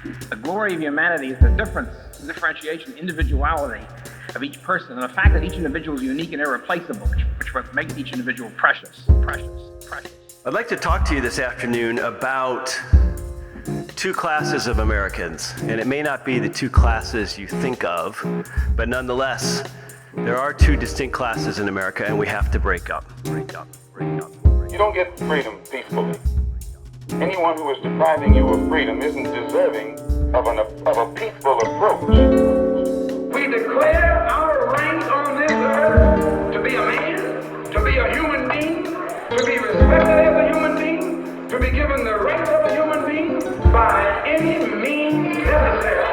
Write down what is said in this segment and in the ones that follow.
The glory of humanity is the differentiation, individuality of each person, and the fact that each individual is unique and irreplaceable, which makes each individual precious. I'd like to talk to you this afternoon about two classes of Americans, and it may not be the two classes you think of, but nonetheless, there are two distinct classes in America, and we have to break up. You don't get freedom peacefully. Anyone who is depriving you of freedom isn't deserving of a peaceful approach. We declare our right on this earth to be a man, to be a human being, to be respected as a human being, to be given the rights of a human being by any means necessary.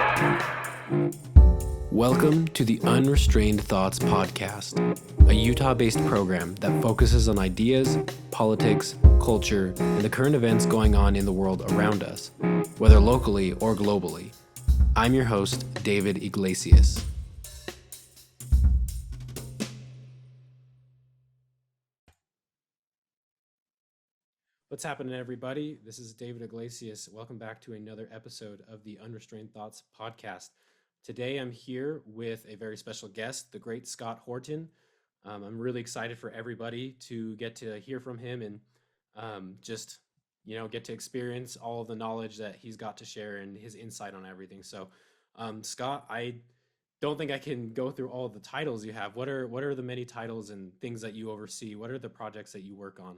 Welcome to the Unrestrained Thoughts Podcast, a Utah-based program that focuses on ideas, politics, culture, and the current events going on in the world around us, whether locally or globally. I'm your host, David Iglesias. What's happening, everybody? This is David Iglesias. Welcome back to another episode of the Unrestrained Thoughts Podcast. Today, I'm here with a very special guest, the great Scott Horton. I'm really excited for everybody to get to hear from him and get to experience all of the knowledge that he's got to share and his insight on everything. So, Scott, I don't think I can go through all of the titles you have. What are the many titles and things that you oversee? What are the projects that you work on?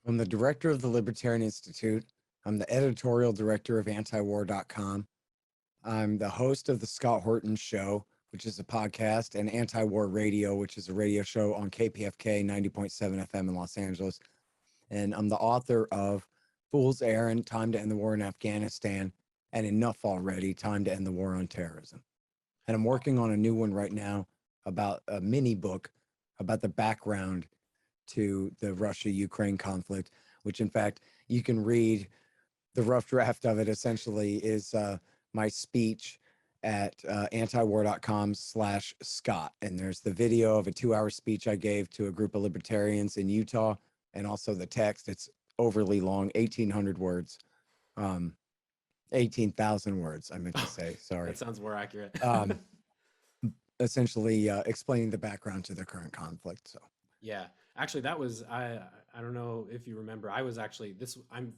I'm the director of the Libertarian Institute. I'm the editorial director of antiwar.com. I'm the host of the Scott Horton Show, which is a podcast, and Anti-War Radio, which is a radio show on KPFK 90.7 FM in Los Angeles. And I'm the author of Fool's Errand, Time to End the War in Afghanistan, and Enough Already, Time to End the War on Terrorism. And I'm working on a new one right now about a mini book about the background to the Russia-Ukraine conflict, which in fact, you can read. The rough draft of it essentially is my speech at antiwar.com/Scott. And there's the video of a 2-hour speech I gave to a group of libertarians in Utah, and also the text. It's overly long, 1,800 words, 18,000 words, I meant to say, sorry. That sounds more accurate. Essentially explaining the background to the current conflict. So yeah, actually that was, I don't know if you remember, I'm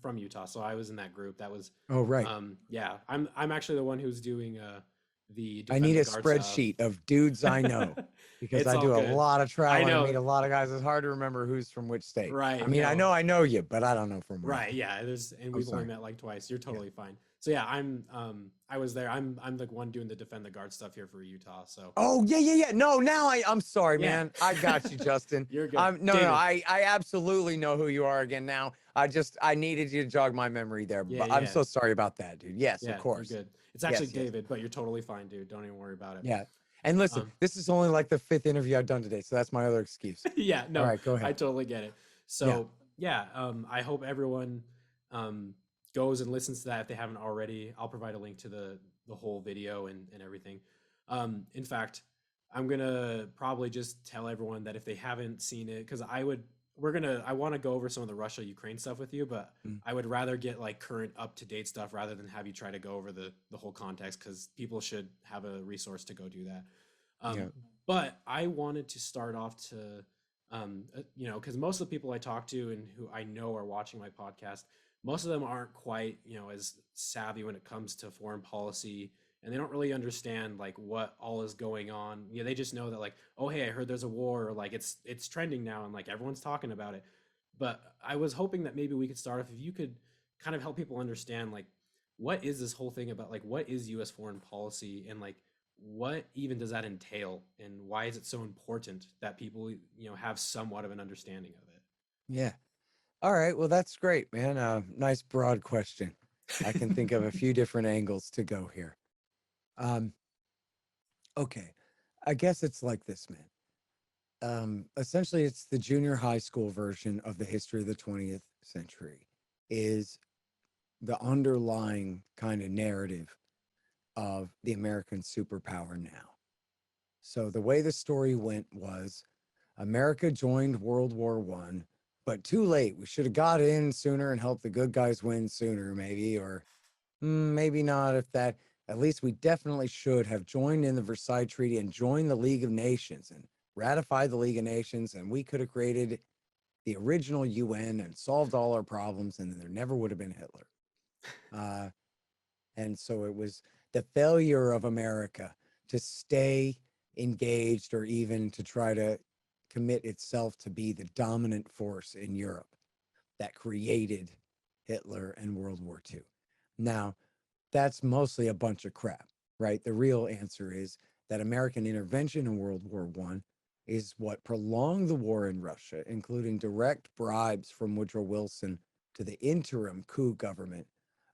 from Utah, so I was in that group. That was, oh right. Yeah, I'm actually the one who's doing the I need a Guard spreadsheet stuff. of dudes I know because I do a lot of traveling. I meet a lot of guys. It's hard to remember who's from which state. Right. I mean, I know you, but I don't know from where. Right. Yeah. We've only met like twice. You're totally fine. So yeah, I was there. I'm the one doing the Defend the Guard stuff here for Utah. So. Oh yeah. No, now I'm sorry, man. I got you, Justin. You're good. I absolutely know who you are again now. I needed you to jog my memory there, but I'm so sorry about that, dude. Yes, of course. You're good. It's actually David, but you're totally fine, dude. Don't even worry about it. Yeah. And listen, this is only like the 5th interview I've done today, so that's my other excuse. Yeah, no, all right, go ahead. I totally get it. So I hope everyone goes and listens to that if they haven't already. I'll provide a link to the whole video and everything. In fact, I'm gonna probably just tell everyone that if they haven't seen it, because I want to go over some of the Russia-Ukraine stuff with you, but I would rather get like current up-to-date stuff rather than have you try to go over the whole context, because people should have a resource to go do that. But I wanted to start off to, because most of the people I talk to and who I know are watching my podcast, most of them aren't quite, as savvy when it comes to foreign policy, and they don't really understand like what all is going on. They just know that like, oh, hey, I heard there's a war, or like it's trending now and like everyone's talking about it. But I was hoping that maybe we could start off, if you could kind of help people understand like, what is this whole thing about? Like, what is U.S. foreign policy, and like, what even does that entail, and why is it so important that people, have somewhat of an understanding of it? Yeah. All right. Well, that's great, man. Nice broad question. I can think of a few different angles to go here. Okay. I guess it's like this, man. Essentially, it's the junior high school version of the history of the 20th century, is the underlying kind of narrative of the American superpower now. So the way the story went was America joined World War I, but too late. We should have got in sooner and helped the good guys win sooner, maybe, or Maybe not if that, at least we definitely should have joined in the Versailles Treaty and joined the League of Nations and ratified the League of Nations, and we could have created the original UN and solved all our problems, and then there never would have been Hitler. And so it was the failure of America to stay engaged or even to try to commit itself to be the dominant force in Europe that created Hitler and World War II. Now, that's mostly a bunch of crap, right? The real answer is that American intervention in World War I is what prolonged the war in Russia, including direct bribes from Woodrow Wilson to the interim coup government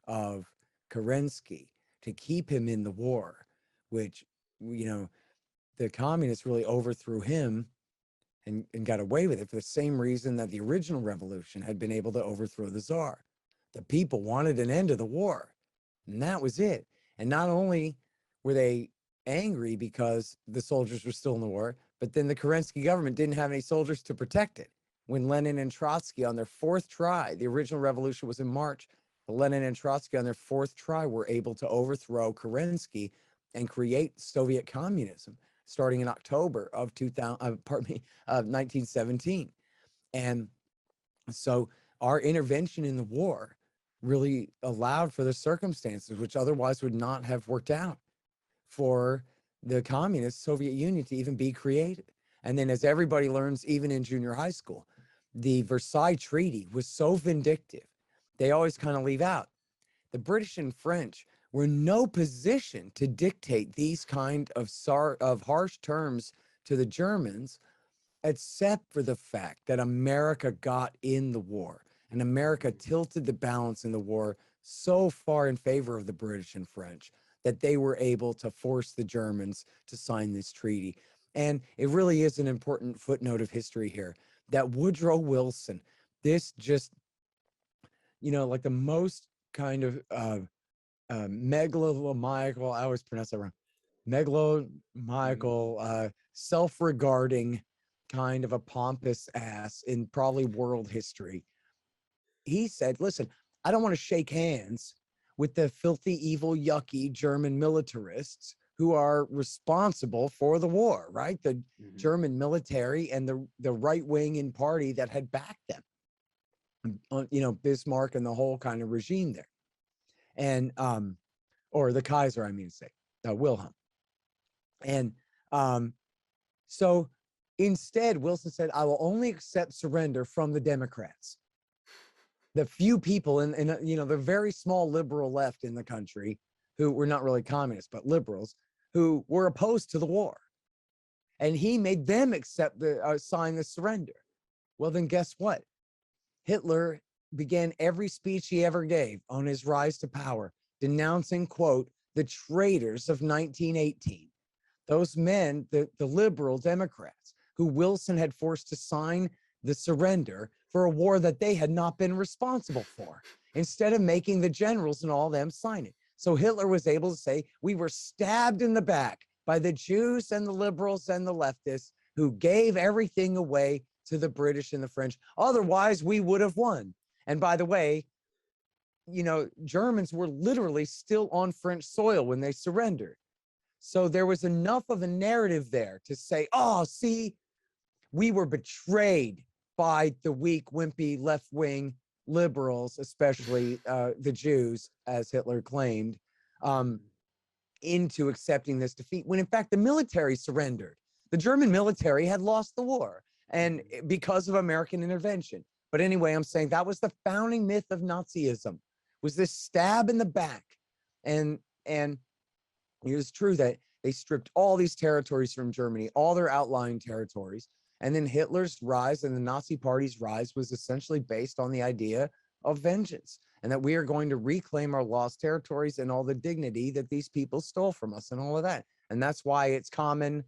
of Kerensky to keep him in the war, which, the communists really overthrew him and got away with it for the same reason that the original revolution had been able to overthrow the Tsar. The people wanted an end to the war, and that was it. And not only were they angry because the soldiers were still in the war, but then the Kerensky government didn't have any soldiers to protect it. When Lenin and Trotsky on their fourth try, the original revolution was in March, Lenin and Trotsky on their fourth try were able to overthrow Kerensky and create Soviet communism starting in October of 1917. And so our intervention in the war really allowed for the circumstances which otherwise would not have worked out for the communist Soviet Union to even be created. And then, as everybody learns, even in junior high school, the Versailles Treaty was so vindictive. They always kind of leave out the British and French were in no position to dictate these kind of harsh terms to the Germans, except for the fact that America got in the war, and America tilted the balance in the war so far in favor of the British and French that they were able to force the Germans to sign this treaty. And it really is an important footnote of history here that Woodrow Wilson, this just, like the most kind of megalomaniacal, I always pronounce that wrong, megalomaniacal, self-regarding kind of a pompous ass in probably world history. He said, listen, I don't want to shake hands with the filthy, evil, yucky German militarists who are responsible for the war, right? The German military and the right wing in party that had backed them, Bismarck and the whole kind of regime there. And, or the Kaiser, I mean to say, Wilhelm. And so instead, Wilson said, I will only accept surrender from the Democrats. The few people in the very small liberal left in the country who were not really communists, but liberals who were opposed to the war. And he made them accept sign the surrender. Well, then guess what? Hitler began every speech he ever gave on his rise to power, denouncing, quote, the traitors of 1918. Those men, the liberal Democrats, who Wilson had forced to sign the surrender for a war that they had not been responsible for, instead of making the generals and all them sign it. So Hitler was able to say, we were stabbed in the back by the Jews and the liberals and the leftists who gave everything away to the British and the French. Otherwise, we would have won. And by the way, Germans were literally still on French soil when they surrendered. So there was enough of a narrative there to say, oh, see, we were betrayed by the weak, wimpy, left-wing liberals, especially the Jews, as Hitler claimed, into accepting this defeat, when in fact the military surrendered. The German military had lost the war, and because of American intervention. But anyway, I'm saying that was the founding myth of Nazism, was this stab in the back. And it was true that they stripped all these territories from Germany, all their outlying territories. And then Hitler's rise and the Nazi Party's rise was essentially based on the idea of vengeance, and that we are going to reclaim our lost territories and all the dignity that these people stole from us and all of that. And that's why it's common,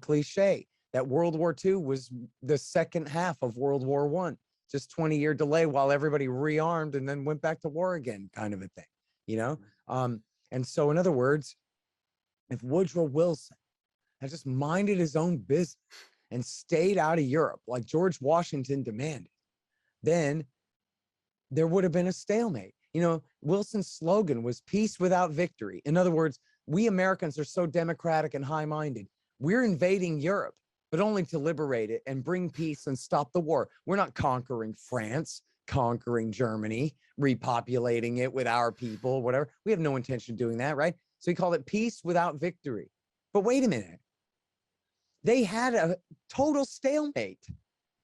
cliche that World War II was the second half of World War I, just 20-year delay while everybody rearmed and then went back to war again, kind of a thing, And so, in other words, if Woodrow Wilson had just minded his own business and stayed out of Europe like George Washington demanded, then there would have been a stalemate. Wilson's slogan was peace without victory. In other words, we Americans are so democratic and high-minded. We're invading Europe, but only to liberate it and bring peace and stop the war. We're not conquering France, conquering Germany, repopulating it with our people, whatever. We have no intention of doing that, right? So he called it peace without victory. But wait a minute. They had a total stalemate.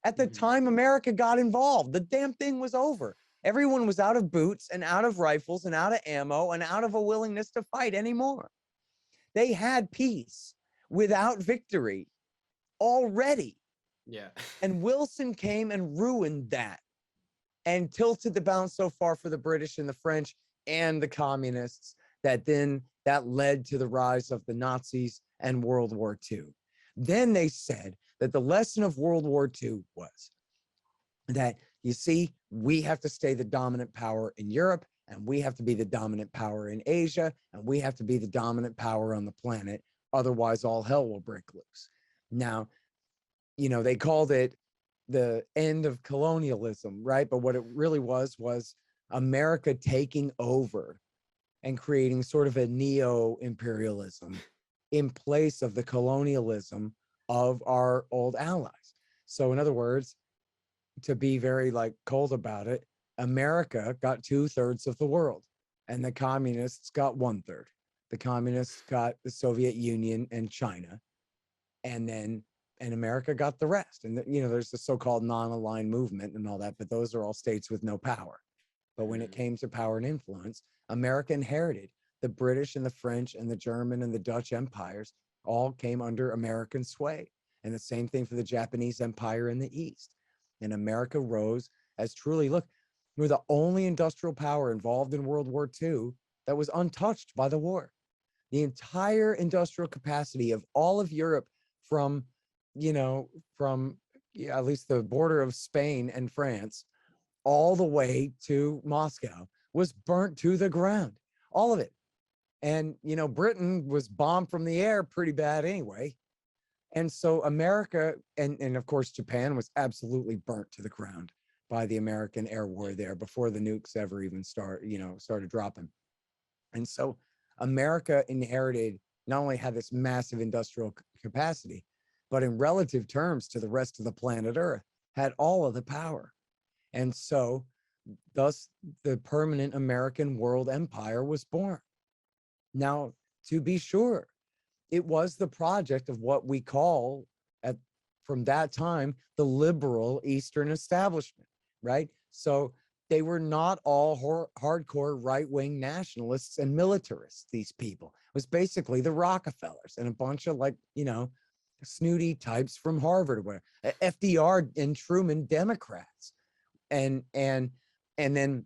At the time America got involved, the damn thing was over. Everyone was out of boots and out of rifles and out of ammo and out of a willingness to fight anymore. They had peace without victory already. Yeah. And Wilson came and ruined that and tilted the balance so far for the British and the French and the communists that then that led to the rise of the Nazis and World War II. Then they said that the lesson of World War II was that, you see, we have to stay the dominant power in Europe, and we have to be the dominant power in Asia, and we have to be the dominant power on the planet. Otherwise, all hell will break loose. Now, they called it the end of colonialism, right? But what it really was America taking over and creating sort of a neo-imperialism in place of the colonialism of our old allies. So in other words, to be very cold about it, America got 2/3 of the world and the communists got 1/3. The communists got the Soviet Union and China, and America got the rest. And there's the so-called non-aligned movement and all that, but those are all states with no power. But when it came to power and influence, America inherited the British and the French and the German and the Dutch empires all came under American sway. And the same thing for the Japanese empire in the East. And America rose as truly, look, we're the only industrial power involved in World War II that was untouched by the war. The entire industrial capacity of all of Europe from at least the border of Spain and France, all the way to Moscow was burnt to the ground, all of it. And, Britain was bombed from the air pretty bad anyway. And so America, and of course, Japan was absolutely burnt to the ground by the American air war there before the nukes ever even started dropping. And so America inherited, not only had this massive industrial capacity, but in relative terms to the rest of the planet Earth, had all of the power. And so thus the permanent American world empire was born. Now, to be sure, it was the project of what we call, from that time, the liberal Eastern establishment, right? So they were not all hardcore right-wing nationalists and militarists, these people. It was basically the Rockefellers and a bunch of snooty types from Harvard or whatever. FDR and Truman Democrats. And then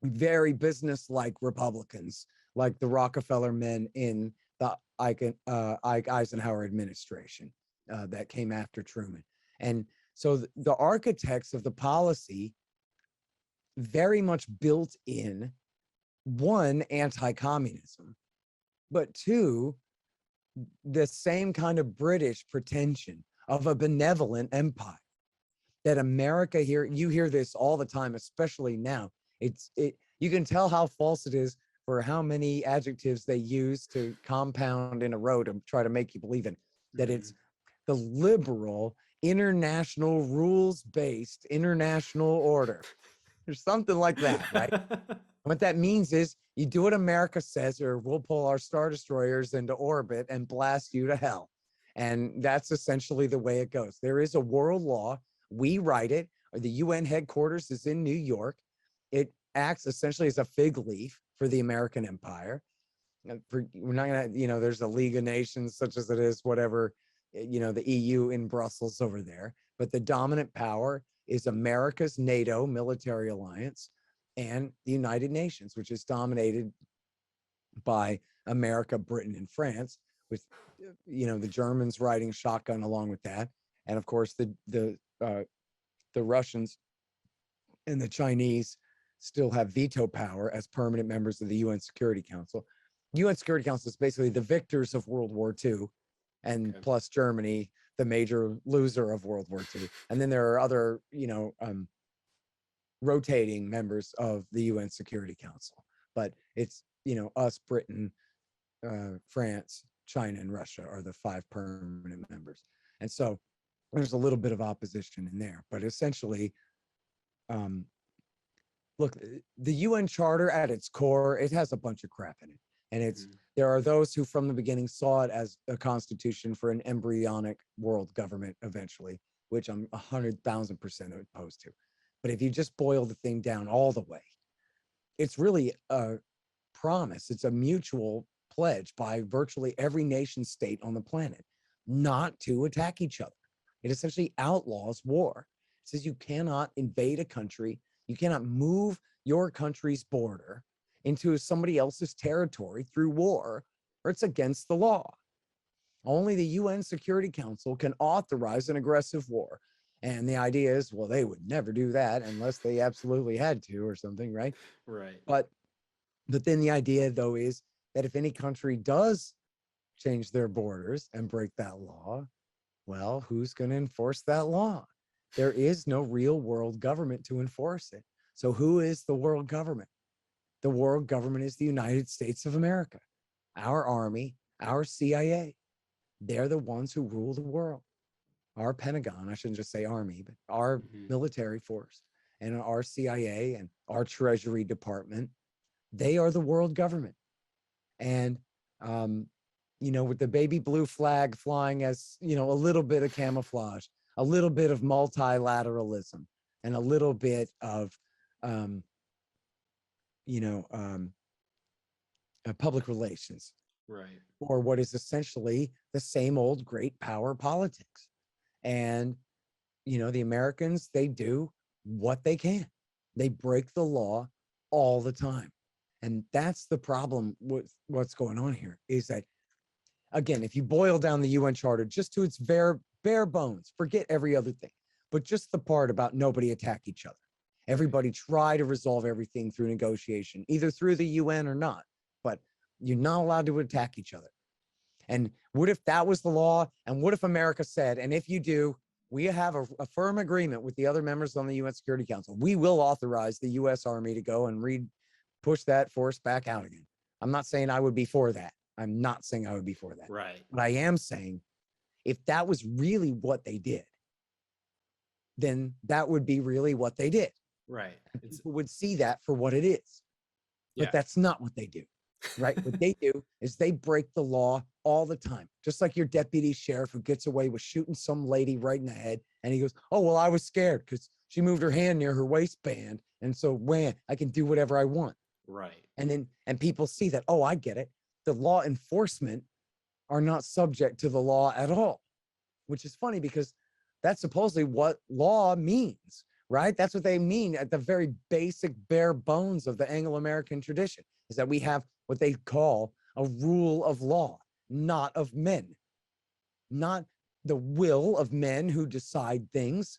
very business-like Republicans, like the Rockefeller men in the Eisenhower administration that came after Truman. And so the architects of the policy very much built in, one, anti-communism, but two, the same kind of British pretension of a benevolent empire that America here, you hear this all the time, especially now. You can tell how false it is for how many adjectives they use to compound in a row to try to make you believe in that it's the liberal, international, rules-based international order or something like that, right? What that means is you do what America says, or we'll pull our Star Destroyers into orbit and blast you to hell. And that's essentially the way it goes. There is a world law. We write it. The UN headquarters is in New York. It acts essentially as a fig leaf for the American empire. We're not going to, there's a League of Nations, such as it is, whatever, the EU in Brussels over there. But the dominant power is America's NATO military alliance and the United Nations, which is dominated by America, Britain, and France, with, the Germans riding shotgun along with that. And of course, the Russians and the Chinese still have veto power as permanent members of the UN Security Council. UN Security Council is basically the victors of World War II, and plus Germany, the major loser of World War II. And then there are other, rotating members of the UN Security Council, but it's, us, Britain, France, China, and Russia are the 5 permanent members. And so there's a little bit of opposition in there, but essentially, look, the UN Charter at its core, it has a bunch of crap in it. And there are those who from the beginning saw it as a constitution for an embryonic world government eventually, which I'm 100,000% opposed to. But if you just boil the thing down all the way, it's really a promise. It's a mutual pledge by virtually every nation state on the planet not to attack each other. It essentially outlaws war. It says you cannot invade a country. You cannot move your country's border into somebody else's territory through war, or it's against the law. Only the UN Security Council can authorize an aggressive war. And the idea is, well, they would never do that unless they absolutely had to or something, right? Right. But then the idea, though, is that if any country does change their borders and break that law, well, who's going to enforce that law? There is no real world government to enforce it. So who is the world government? The world government is the United States of America, our army, our CIA. They're the ones who rule the world. Our Pentagon, I shouldn't just say army, but our military force and our CIA and our Treasury Department, they are the world government. And, with the baby blue flag flying as, a little bit of camouflage, a little bit of multilateralism, and a little bit of, public relations, Right. or what is essentially the same old great power politics. And, the Americans, they do what they can. They break the law all the time. And that's the problem with what's going on here is that, again, if you boil down the UN Charter just to its bare bones, forget every other thing, but just the part about nobody attack each other. Everybody try to resolve everything through negotiation, either through the UN or not, but you're not allowed to attack each other. And what if that was the law? And what if America said, and if you do, we have a firm agreement with the other members on the UN Security Council. We will authorize the US Army to go and push that force back out again. I'm not saying I would be for that. I'm not saying I would be for that. Right. But I am saying if that was really what they did, then that would be really what they did. Right. People would see that for what it is. But that's not what they do, right? What they do is they break the law all the time. Just like your deputy sheriff who gets away with shooting some lady right in the head. And he goes, oh, well, I was scared because she moved her hand near her waistband. And so, man, I can do whatever I want. Right. And people see that, oh, I get it. The law enforcement are not subject to the law at all, which is funny because that's supposedly what law means, right? That's what they mean at the very basic bare bones of the Anglo-American tradition is that we have what they call a rule of law, not of men, not the will of men who decide things,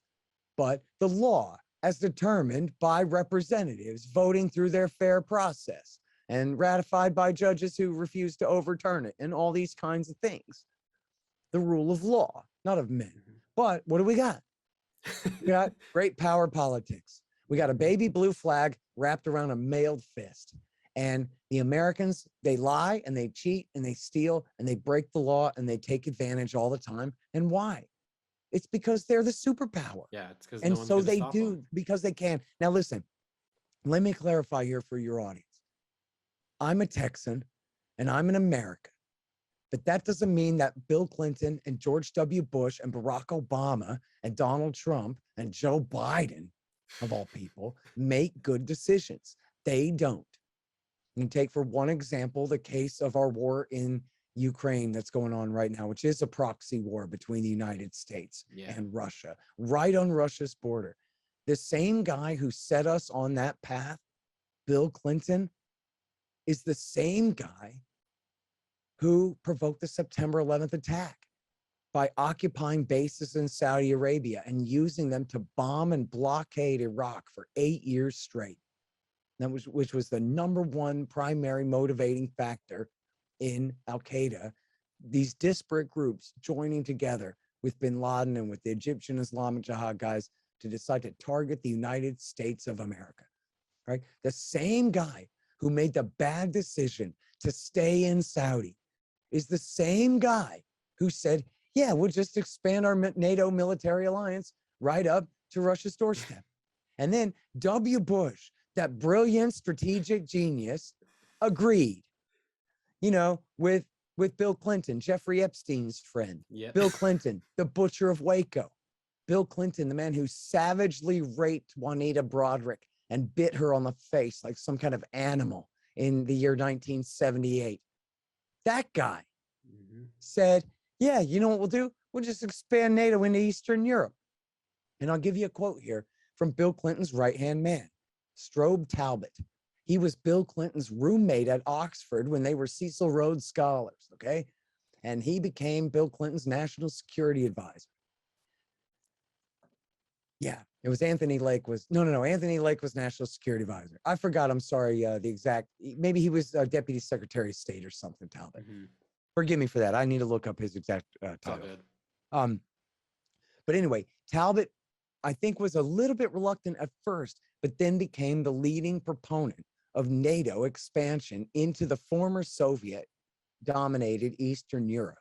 but the law as determined by representatives voting through their fair process and ratified by judges who refuse to overturn it and all these kinds of things. The rule of law, not of men. But what do we got? We got great power politics. We got a baby blue flag wrapped around a mailed fist. And the Americans, they lie and they cheat and they steal and they break the law and they take advantage all the time. And why? It's because they're the superpower. Yeah, it's because and so they do because they can. Now listen, let me clarify here for your audience. I'm a Texan and I'm an American, but that doesn't mean that Bill Clinton and George W. Bush and Barack Obama and Donald Trump and Joe Biden, of all people, make good decisions. They don't. You can take for one example, the case of our war in Ukraine that's going on right now, which is a proxy war between the United States and Russia, right on Russia's border. The same guy who set us on that path, Bill Clinton, is the same guy who provoked the September 11th attack by occupying bases in Saudi Arabia and using them to bomb and blockade Iraq for 8 years straight. Which was the number one primary motivating factor in Al-Qaeda, these disparate groups joining together with bin Laden and with the Egyptian Islamic Jihad guys to decide to target the United States of America, right? The same guy who made the bad decision to stay in Saudi is the same guy who said, yeah, we'll just expand our NATO military alliance right up to Russia's doorstep. And then W. Bush, that brilliant strategic genius, agreed, with Bill Clinton, Jeffrey Epstein's friend. Yep. Bill Clinton, the butcher of Waco. Bill Clinton, the man who savagely raped Juanita Broderick and bit her on the face like some kind of animal in the year 1978. That guy said, yeah, you know what we'll do? We'll just expand NATO into Eastern Europe. And I'll give you a quote here from Bill Clinton's right-hand man, Strobe Talbot. He was Bill Clinton's roommate at Oxford when they were Cecil Rhodes Scholars, okay? And he became Bill Clinton's national security advisor. Yeah, it was Anthony Lake Anthony Lake was national security advisor. I forgot, I'm sorry, the exact, maybe he was deputy secretary of state or something, Talbot. Forgive me for that. I need to look up his exact title. But anyway, Talbot, I think, was a little bit reluctant at first, but then became the leading proponent of NATO expansion into the former Soviet-dominated Eastern Europe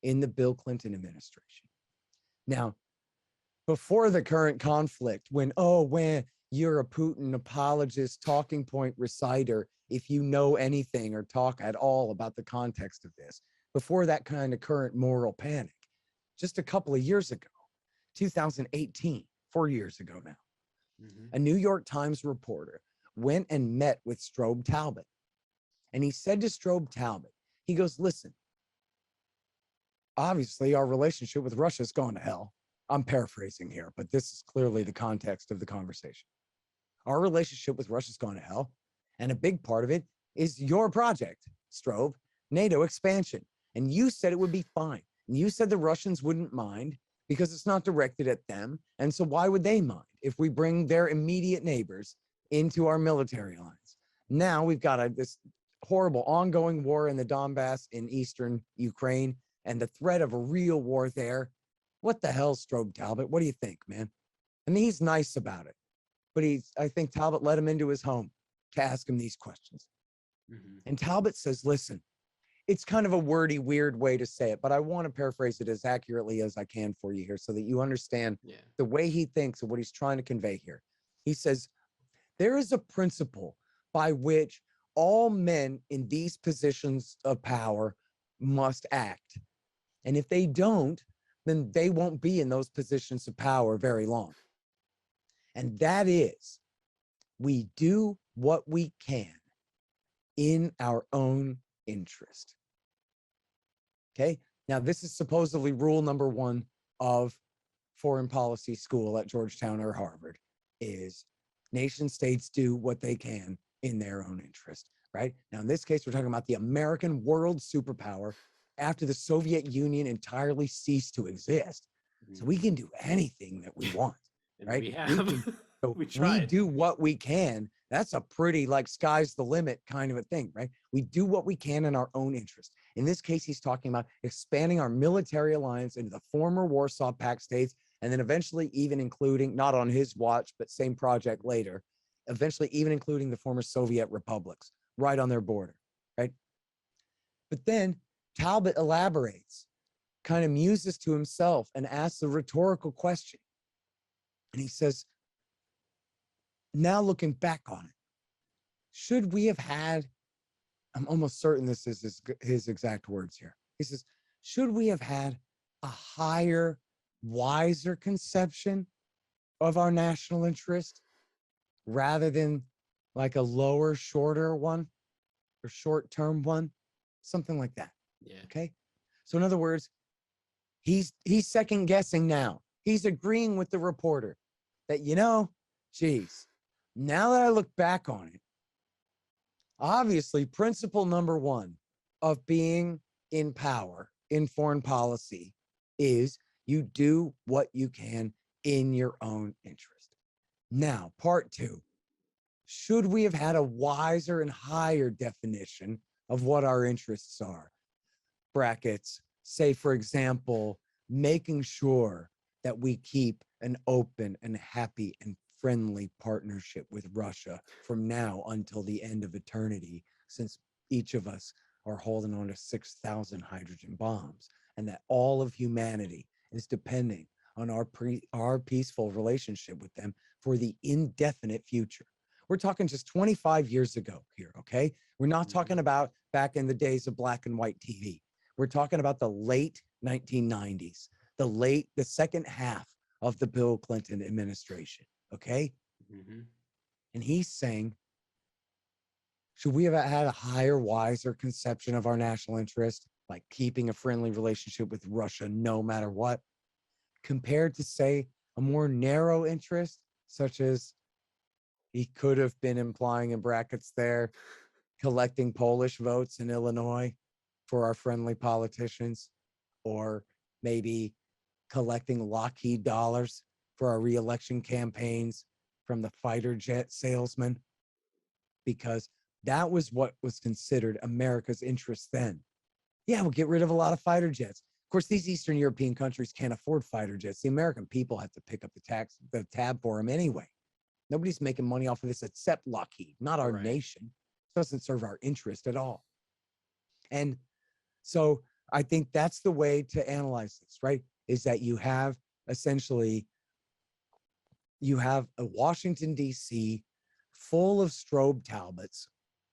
in the Bill Clinton administration. Now, before the current conflict, when you're a Putin apologist, talking point reciter, if you know anything or talk at all about the context of this, before that kind of current moral panic, just a couple of years ago, 2018, 4 years ago now, a New York Times reporter went and met with Strobe Talbot. And he said to Strobe Talbot, he goes, listen, obviously our relationship with Russia's gone to hell. I'm paraphrasing here, but this is clearly the context of the conversation. Our relationship with Russia's gone to hell. And a big part of it is your project, Strobe, NATO expansion. And you said it would be fine. And you said the Russians wouldn't mind because it's not directed at them. And so why would they mind if we bring their immediate neighbors into our military lines? Now we've got this horrible ongoing war in the Donbass in eastern Ukraine and the threat of a real war there. What the hell, Strobe Talbot? What do you think, man? I mean, he's nice about it, but I think Talbot let him into his home to ask him these questions. And Talbot says, listen, it's kind of a wordy, weird way to say it, but I want to paraphrase it as accurately as I can for you here so that you understand the way he thinks and what he's trying to convey here. He says, there is a principle by which all men in these positions of power must act. And if they don't, then they won't be in those positions of power very long. And that is, we do what we can in our own interest. Okay? Now, this is supposedly rule number one of foreign policy school at Georgetown or Harvard, is nation states do what they can in their own interest, right? Now, in this case, we're talking about the American world superpower after the Soviet Union entirely ceased to exist. So we can do anything that we want, right? We have. We do what we can. That's a pretty sky's the limit kind of a thing, right? We do what we can in our own interest. In this case, he's talking about expanding our military alliance into the former Warsaw Pact states, and then eventually even including, not on his watch, but same project later, eventually even including the former Soviet republics right on their border, right? But then Talbot elaborates, kind of muses to himself and asks a rhetorical question. And he says, now looking back on it, should we have had, I'm almost certain this is his exact words here. He says, should we have had a higher, wiser conception of our national interest rather than like a lower, shorter one or short-term one, something like that? Yeah. Okay. So in other words, he's second guessing now. He's agreeing with the reporter that, geez, now that I look back on it, obviously principle number one of being in power in foreign policy is you do what you can in your own interest. Now, part two, should we have had a wiser and higher definition of what our interests are? Brackets, say, for example, making sure that we keep an open and happy and friendly partnership with Russia from now until the end of eternity, since each of us are holding on to 6,000 hydrogen bombs, and that all of humanity is depending on our peaceful relationship with them for the indefinite future. We're talking just 25 years ago here, okay? We're not talking about back in the days of black and white TV. We're talking about the late 1990s, the second half of the Bill Clinton administration, okay? And he's saying, should we have had a higher, wiser conception of our national interest, like keeping a friendly relationship with Russia no matter what, compared to, say, a more narrow interest, such as he could have been implying in brackets there, collecting Polish votes in Illinois for our friendly politicians, or maybe collecting Lockheed dollars for our reelection campaigns from the fighter jet salesman, because that was what was considered America's interest then. Yeah, we'll get rid of a lot of fighter jets. Of course, these Eastern European countries can't afford fighter jets. The American people have to pick up the tab for them anyway. Nobody's making money off of this except Lockheed, not our nation. It doesn't serve our interest at all. And so I think that's the way to analyze this, right? Is that you have essentially, you have a Washington, D.C. full of Strobe Talbots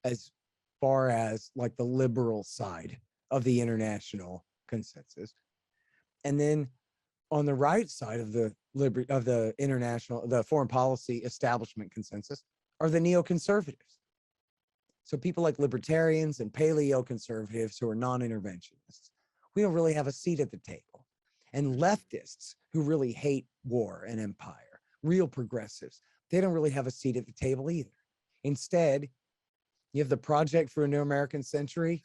as far as like the liberal side of the international consensus. And then on the right side of the the foreign policy establishment consensus are the neoconservatives. So people like libertarians and paleo-conservatives who are non-interventionists, we don't really have a seat at the table. And leftists who really hate war and empire, real progressives, they don't really have a seat at the table either. Instead, you have the Project for a New American Century,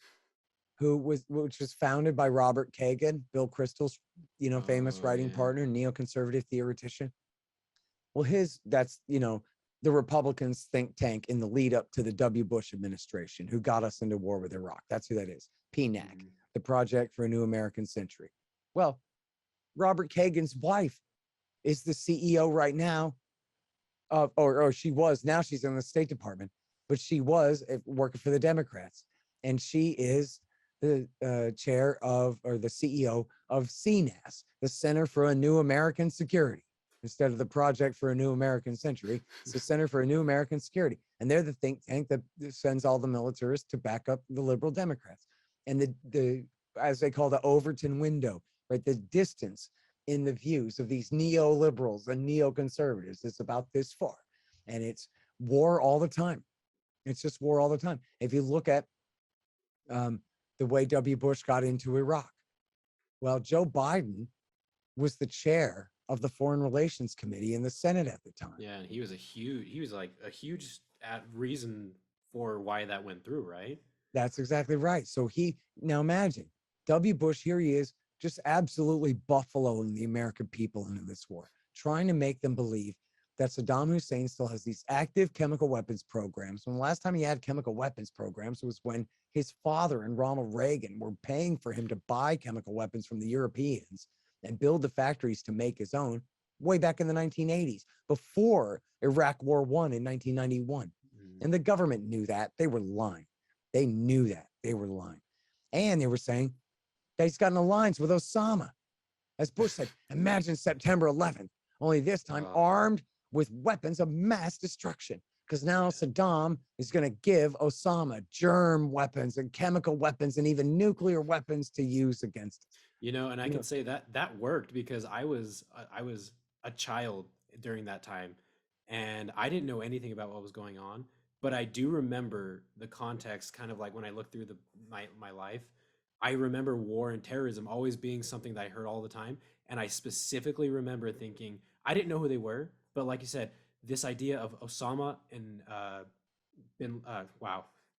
which was founded by Robert Kagan, Bill Kristol's, famous writing partner, neoconservative theoretician. Well, that's the Republicans' think tank in the lead up to the W. Bush administration, who got us into war with Iraq. That's who that is. PNAC, the Project for a New American Century. Well, Robert Kagan's wife is the CEO right now, or she was. Now she's in the State Department, but she was working for the Democrats, and she is the chair of, or the CEO of CNAS, the Center for a New American Security. Instead of the Project for a New American Century, it's the Center for a New American Security. And they're the think tank that sends all the militarists to back up the liberal Democrats. And the as they call the Overton window, right? The distance in the views of these neoliberals and neoconservatives is about this far. And it's war all the time. It's just war all the time. If you look at the way W. Bush got into Iraq, well, Joe Biden was the chair of the Foreign Relations Committee in the Senate at the time. Yeah, and he was like a huge reason for why that went through, right? That's exactly right. So now imagine, W. Bush, here he is, just absolutely buffaloing the American people into this war, trying to make them believe that Saddam Hussein still has these active chemical weapons programs. When the last time he had chemical weapons programs was when his father and Ronald Reagan were paying for him to buy chemical weapons from the Europeans and build the factories to make his own way back in the 1980s, before Iraq War I in 1991. And the government knew that. They were lying. They knew that. They were lying. And they were saying that he's got an alliance with Osama. As Bush said, imagine September 11th, only this time armed with weapons of mass destruction. Because now Saddam is going to give Osama germ weapons and chemical weapons and even nuclear weapons to use against us. And I can say that worked, because I was a child during that time, and I didn't know anything about what was going on. But I do remember the context, kind of like when I look through my life, I remember war and terrorism always being something that I heard all the time. And I specifically remember thinking, I didn't know who they were, but like you said, this idea of Osama and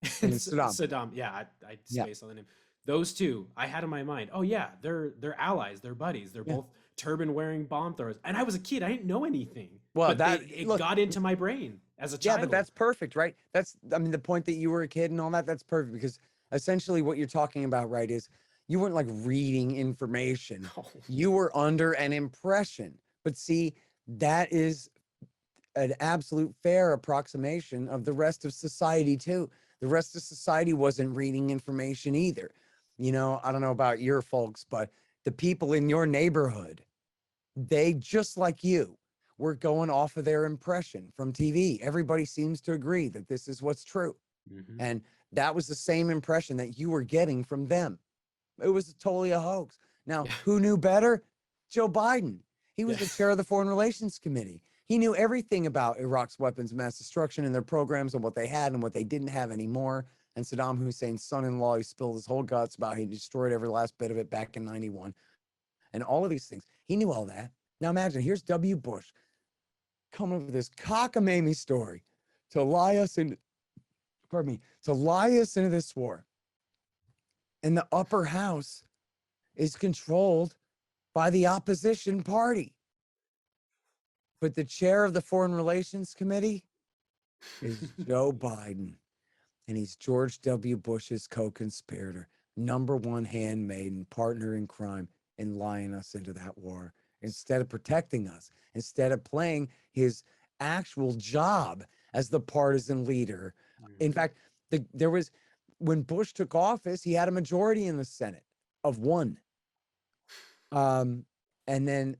Saddam. Yeah, I spaced on the name. Those two I had in my mind. Oh yeah, they're allies, they're buddies, they're both turban wearing bomb throwers. And I was a kid, I didn't know anything. Well, but it got into my brain as a child. Yeah, but that's perfect, right? The point that you were a kid and all that, that's perfect, because essentially what you're talking about, right, is You weren't like reading information. Oh. You were under an impression. But see, that is an absolute fair approximation of the rest of society too. The rest of society wasn't reading information either. You know, I don't know about your folks, but the people in your neighborhood, they just like you were going off of their impression from TV. Everybody seems to agree that this is what's true. Mm-hmm. And that was the same impression that you were getting from them. It was totally a hoax. Now, who knew better? Joe Biden. He was the chair of the Foreign Relations Committee. He knew everything about Iraq's weapons of mass destruction and their programs and what they had and what they didn't have anymore. And Saddam Hussein's son-in-law, he spilled his whole guts about how he destroyed every last bit of it back in 91. And all of these things. He knew all that. Now imagine, here's W. Bush coming up with this cockamamie story to lie us into, to lie us into this war. And the upper house is controlled by the opposition party. But the chair of the Foreign Relations Committee is Joe Biden. And he's George W. Bush's co-conspirator, number one handmaiden, partner in crime, in lying us into that war. Instead of protecting us, instead of playing his actual job as the partisan leader. In fact, there was, when Bush took office, he had a majority in the Senate of one. And then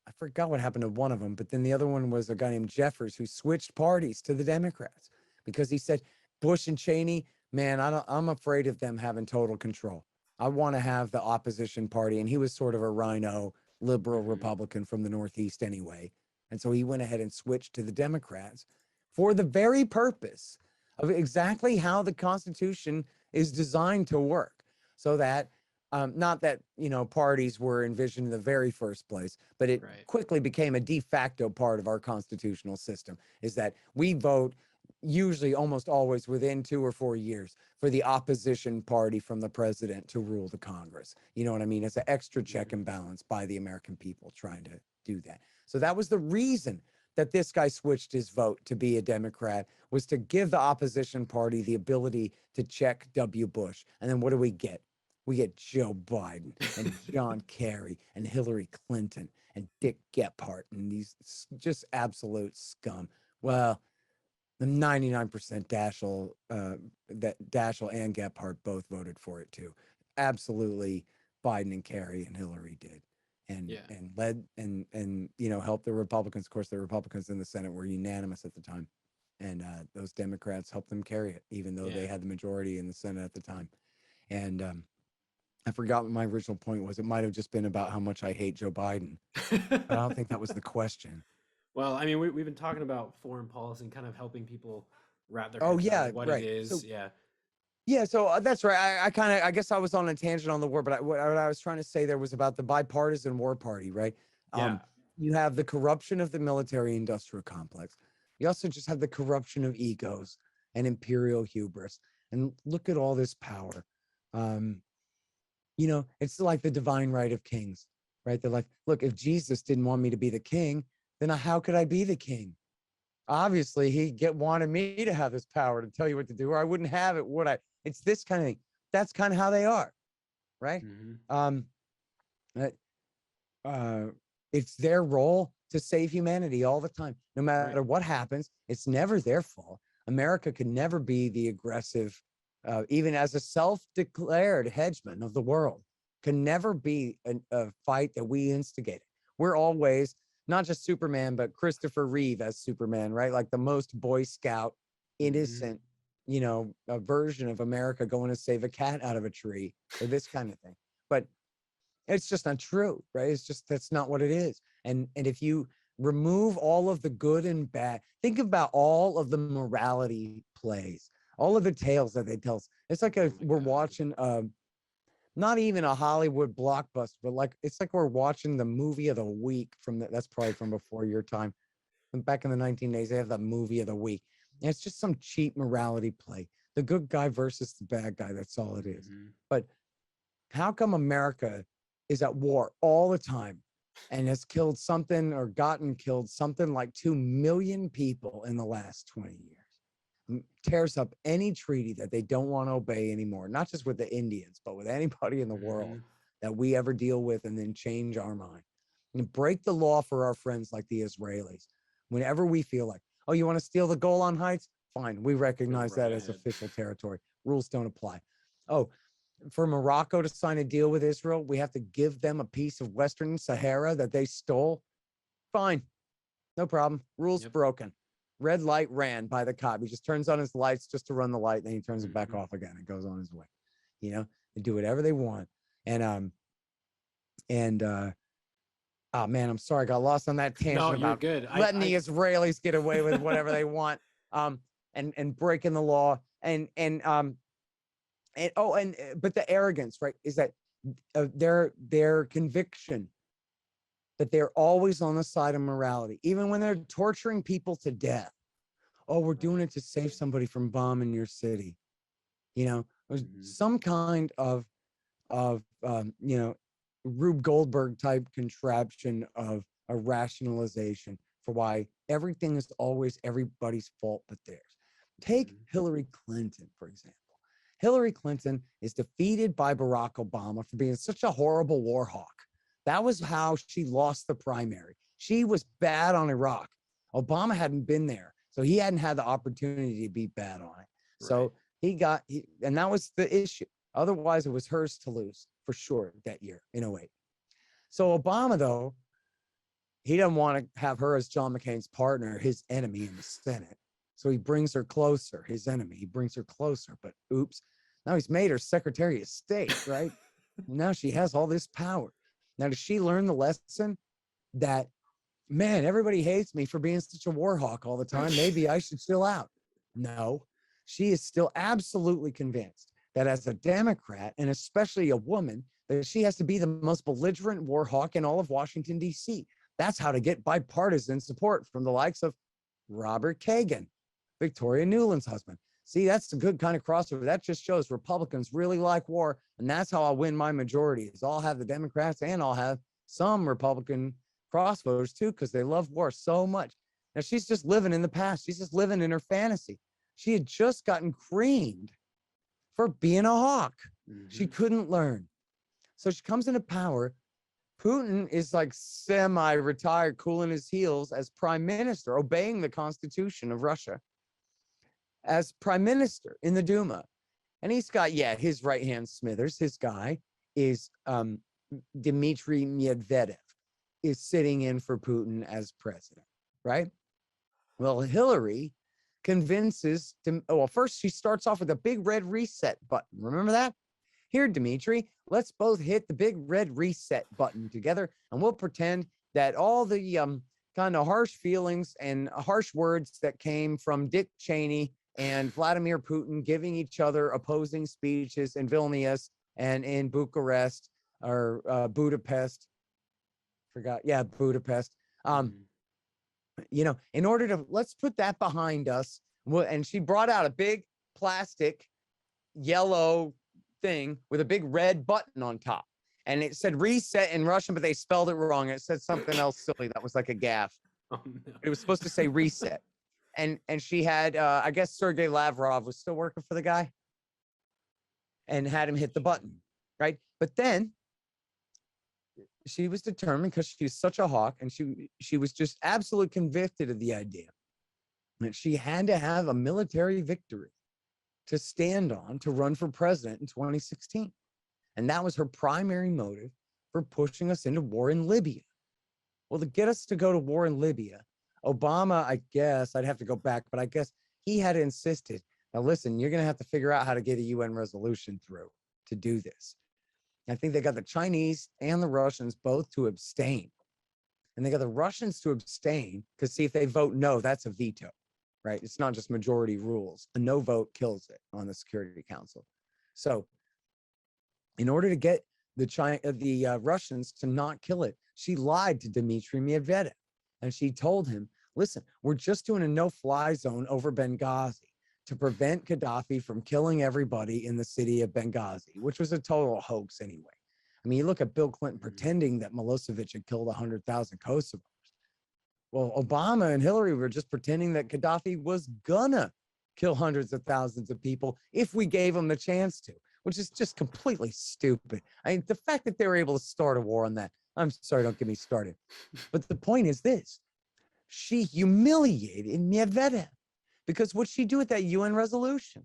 I forgot what happened to one of them, but then the other one was a guy named Jeffers who switched parties to the Democrats because he said, Bush and Cheney, man, I'm afraid of them having total control. I want to have the opposition party. And he was sort of a rhino liberal Republican from the Northeast anyway. And so he went ahead and switched to the Democrats for the very purpose of exactly how the Constitution is designed to work. So that, not that, you know, parties were envisioned in the very first place, but it quickly became a de facto part of our constitutional system, is that we vote usually almost always within 2 or 4 years for the opposition party from the president to rule the Congress. You know what I mean? It's an extra check and balance by the American people trying to do that. So that was the reason that this guy switched his vote to be a Democrat, was to give the opposition party the ability to check W. Bush. And then what do we get? We get Joe Biden and John Kerry and Hillary Clinton and Dick Gephardt and these just absolute scum. Well, the 99% that Daschle and Gephardt both voted for it too. Absolutely, Biden and Kerry and Hillary did, and led and you know, helped the Republicans. Of course, the Republicans in the Senate were unanimous at the time, and those Democrats helped them carry it, even though they had the majority in the Senate at the time. And I forgot what my original point was. It might have just been about how much I hate Joe Biden, but I don't think that was the question. Well, I mean, we've been talking about foreign policy and kind of helping people wrap their heads around what it is. So, yeah, so that's right. I guess I was on a tangent on the war, but what I was trying to say there was about the bipartisan war party, right? You have the corruption of the military-industrial complex. You also just have the corruption of egos and imperial hubris. And look at all this power. You know, it's like the divine right of kings, right? They're like, look, if Jesus didn't want me to be the king, then how could I be the king? Obviously, he wanted me to have this power to tell you what to do, or I wouldn't have it, would I? It's this kind of thing. That's kind of how they are, right? It's their role to save humanity all the time. No matter what happens, it's never their fault. America could never be the aggressive, even as a self-declared hegemon of the world, can never be a fight that we instigated. We're always not just Superman, but Christopher Reeve as Superman, right? Like the most Boy Scout, innocent, you know, a version of America going to save a cat out of a tree or this kind of thing. But it's just not true, right? It's just, that's not what it is. And if you remove all of the good and bad, think about all of the morality plays, all of the tales that they tell us. It's like we're watching not even a Hollywood blockbuster, but like it's like we're watching the movie of the week that's probably from before your time. And back in the 1980s, they have the movie of the week. And it's just some cheap morality play. The good guy versus the bad guy. That's all it is. But how come America is at war all the time and has killed something or gotten killed something like 2 million people in the last 20 years? tears up any treaty that they don't want to obey anymore, not just with the Indians, but with anybody in the world that we ever deal with, and then change our mind and break the law for our friends like the Israelis. Whenever we feel like, oh, you want to steal the Golan Heights? Fine. We recognize that as official territory. Rules don't apply. Oh, for Morocco to sign a deal with Israel, we have to give them a piece of Western Sahara that they stole. Fine. No problem. Rules broken. Red light ran by the cop. He just turns on his lights just to run the light, and then he turns it back off again and goes on his way. You know, they do whatever they want. Oh man, I'm sorry, I got lost on that tangent about good. letting the Israelis get away with whatever they want, and breaking the law, but the arrogance, right, is that their conviction that they're always on the side of morality, even when they're torturing people to death. Oh, we're doing it to save somebody from bombing your city. You know, there's some kind of Rube Goldberg type contraption of a rationalization for why everything is always everybody's fault but theirs. Take Hillary Clinton, for example. Hillary Clinton is defeated by Barack Obama for being such a horrible war hawk. That was how she lost the primary. She was bad on Iraq. Obama hadn't been there, so he hadn't had the opportunity to be bad on it. So and that was the issue. Otherwise, it was hers to lose for sure that year in 08. So Obama, though, he doesn't want to have her as John McCain's partner, his enemy in the Senate. So he brings her closer, his enemy. He brings her closer, but oops, now he's made her Secretary of State, right? Now she has all this power. Now, does she learn the lesson that, man, everybody hates me for being such a war hawk all the time? Maybe I should chill out. No, she is still absolutely convinced that as a Democrat, and especially a woman, that she has to be the most belligerent war hawk in all of Washington, D.C. That's how to get bipartisan support from the likes of Robert Kagan, Victoria Nuland's husband. See, that's a good kind of crossover. That just shows Republicans really like war, and that's how I'll win my majority, is I'll have the Democrats and I'll have some Republican crossvoters too, because they love war so much. Now, she's just living in the past. She's just living in her fantasy. She had just gotten creamed for being a hawk. She couldn't learn. So she comes into power. Putin is like semi-retired, cooling his heels as prime minister, obeying the constitution of Russia as prime minister in the Duma. And he's got, his right-hand Smithers, his guy is Dmitry Medvedev, is sitting in for Putin as president, right? Well, Hillary convinces first she starts off with a big red reset button. Remember that? Here, Dmitry, let's both hit the big red reset button together, and we'll pretend that all the kind of harsh feelings and harsh words that came from Dick Cheney and Vladimir Putin giving each other opposing speeches in Vilnius and in Bucharest or Budapest. Budapest. In order to, let's put that behind us. And she brought out a big plastic yellow thing with a big red button on top. And it said reset in Russian, but they spelled it wrong. It said something else silly that was like a gaffe. Oh, no. It was supposed to say reset. And she had, I guess Sergei Lavrov was still working for the guy and had him hit the button, right? But then she was determined, because she was such a hawk, and she was just absolutely convicted of the idea that she had to have a military victory to stand on to run for president in 2016. And that was her primary motive for pushing us into war in Libya. Well, to get us to go to war in Libya, Obama, I guess, I'd have to go back, but I guess he had insisted, now listen, you're going to have to figure out how to get a UN resolution through to do this. I think they got the Chinese and the Russians both to abstain. And they got the Russians to abstain because, see, if they vote no, that's a veto, right? It's not just majority rules. A no vote kills it on the Security Council. So in order to get the Russians to not kill it, she lied to Dmitry Medvedev. And she told him, listen, we're just doing a no-fly zone over Benghazi to prevent Gaddafi from killing everybody in the city of Benghazi, which was a total hoax anyway. I mean, you look at Bill Clinton pretending that Milosevic had killed 100,000 Kosovars. Well, Obama and Hillary were just pretending that Gaddafi was gonna kill hundreds of thousands of people if we gave them the chance to, which is just completely stupid. I mean, the fact that they were able to start a war on that, I'm sorry, don't get me started. But the point is this: she humiliated Medvedev because what'd she do with that UN resolution?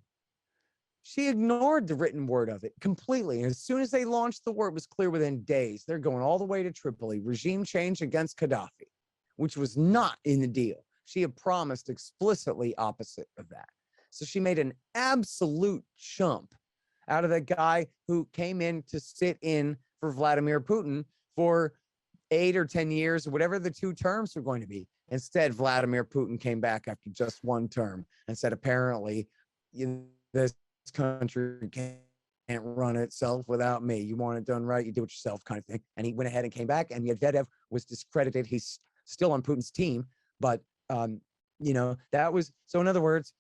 She ignored the written word of it completely. And as soon as they launched the war, it was clear within days they're going all the way to Tripoli, regime change against Gaddafi, which was not in the deal. She had promised explicitly opposite of that. So she made an absolute chump out of the guy who came in to sit in for Vladimir Putin for 8 or 10 years, or whatever the 2 terms were going to be. Instead, Vladimir Putin came back after just 1 term and said, apparently, this country can't run itself without me. You want it done right, you do it yourself, kind of thing. And he went ahead and came back, and Medvedev was discredited. He's still on Putin's team, but that was so. In other words,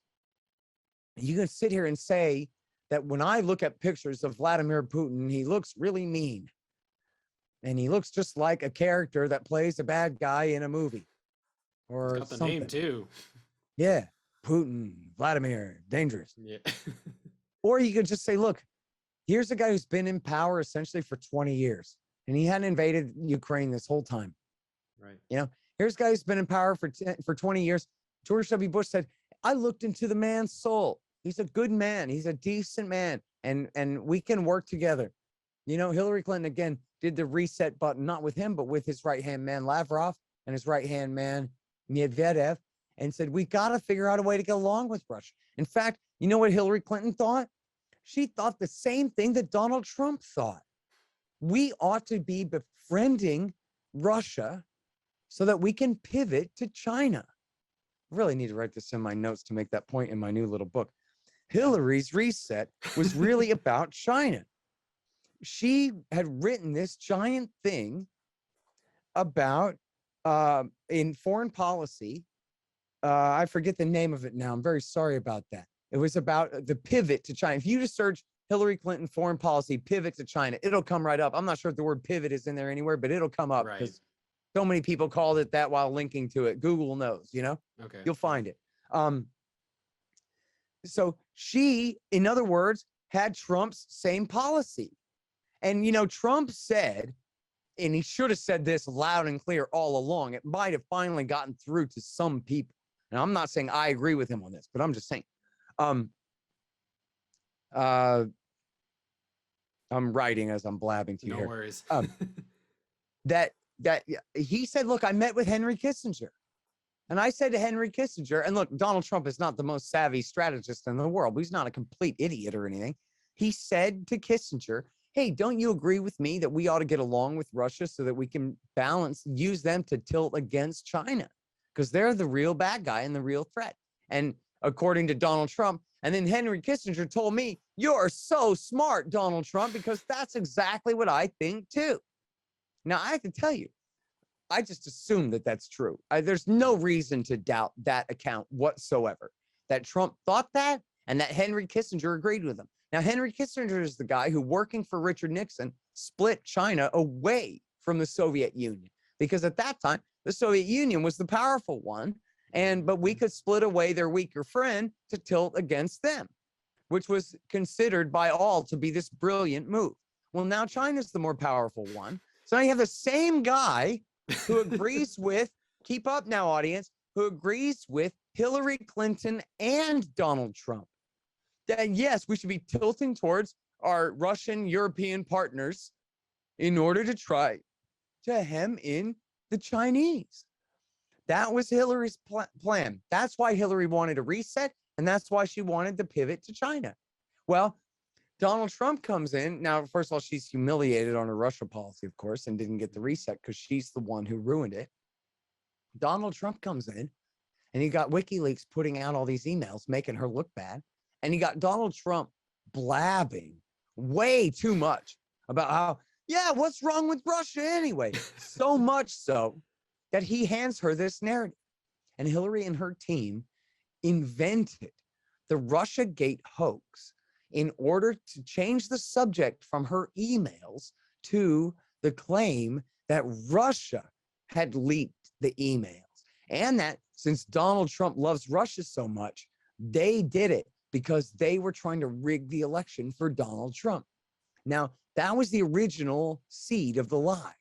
you can sit here and say that when I look at pictures of Vladimir Putin, he looks really mean, and he looks just like a character that plays a bad guy in a movie, or It's got the something. name too. Yeah, Putin, Vladimir, dangerous. Yeah. Or you could just say, look, here's a guy who's been in power essentially for 20 years, and he hadn't invaded Ukraine this whole time. Right. Here's a guy who's been in power for 20 years. George W. Bush said, I looked into the man's soul. He's a good man. He's a decent man. And we can work together. Hillary Clinton, again, did the reset button, not with him, but with his right-hand man, Lavrov, and his right-hand man, Medvedev, and said, we got to figure out a way to get along with Russia. In fact, you know what Hillary Clinton thought? She thought the same thing that Donald Trump thought. We ought to be befriending Russia so that we can pivot to China. I really need to write this in my notes to make that point in my new little book. Hillary's reset was really about China. She had written this giant thing about in foreign policy. I forget the name of it now. I'm very sorry about that. It was about the pivot to China. If you just search Hillary Clinton foreign policy pivot to China, it'll come right up. I'm not sure if the word pivot is in there anywhere, but it'll come up because so many people called it that while linking to it. Google knows, Okay. You'll find it. So she, in other words, had Trump's same policy. And, Trump said, and he should have said this loud and clear all along, it might have finally gotten through to some people. And I'm not saying I agree with him on this, but I'm just saying, I'm writing as I'm blabbing to you. No here. worries. That he said, look, I met with Henry Kissinger. And I said to Henry Kissinger, and look, Donald Trump is not the most savvy strategist in the world, but he's not a complete idiot or anything. He said to Kissinger, hey, don't you agree with me that we ought to get along with Russia so that we can use them to tilt against China? Because they're the real bad guy and the real threat. And according to Donald Trump, and then Henry Kissinger told me, you're so smart, Donald Trump, because that's exactly what I think too. Now, I have to tell you, I just assume that that's true. There's no reason to doubt that account whatsoever, that Trump thought that and that Henry Kissinger agreed with him. Now, Henry Kissinger is the guy who, working for Richard Nixon, split China away from the Soviet Union, because at that time, the Soviet Union was the powerful one, but we could split away their weaker friend to tilt against them, which was considered by all to be this brilliant move. Well, now China's the more powerful one. So now you have the same guy who agrees with, keep up now, audience, who agrees with Hillary Clinton and Donald Trump that, yes, we should be tilting towards our Russian European partners in order to try to hem in the Chinese. That was Hillary's plan. That's why Hillary wanted a reset, and that's why she wanted to pivot to China. Well, Donald Trump comes in. Now, first of all, she's humiliated on her Russia policy, of course, and didn't get the reset because she's the one who ruined it. Donald Trump comes in, and he got WikiLeaks putting out all these emails, making her look bad. And he got Donald Trump blabbing way too much about how, yeah, what's wrong with Russia anyway? So much so that he hands her this narrative. And Hillary and her team invented the Russiagate hoax in order to change the subject from her emails to the claim that Russia had leaked the emails. And that since Donald Trump loves Russia so much, They did it because they were trying to rig the election for Donald Trump. Now, that was the original seed of the lie.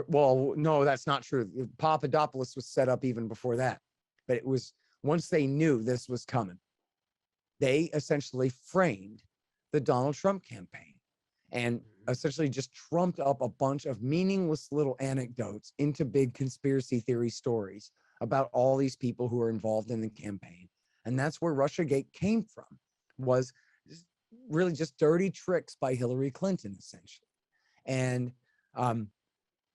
Well, no, that's not true. Papadopoulos was set up even before that. But it was once they knew this was coming, they essentially framed the Donald Trump campaign and essentially just trumped up a bunch of meaningless little anecdotes into big conspiracy theory stories about all these people who are involved in the campaign. And that's where Russiagate came from, was really just dirty tricks by Hillary Clinton, essentially. And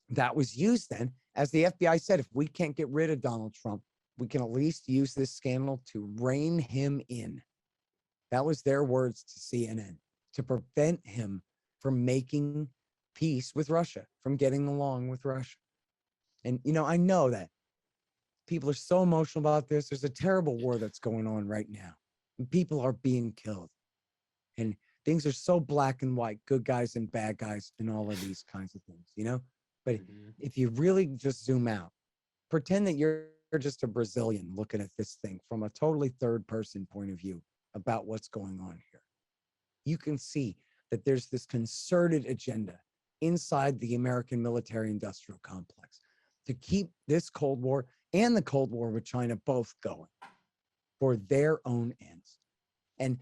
that was used then, as the FBI said, if we can't get rid of Donald Trump, we can at least use this scandal to rein him in. That was their words to CNN, to prevent him from making peace with Russia, from getting along with Russia. And, I know that people are so emotional about this. There's a terrible war that's going on right now. And people are being killed. And things are so black and white, good guys and bad guys, and all of these kinds of things, But if you really just zoom out, pretend that you're just a Brazilian looking at this thing from a totally third person point of view about what's going on here. You can see that there's this concerted agenda inside the American military industrial complex to keep this Cold War and the Cold War with China both going for their own ends. And,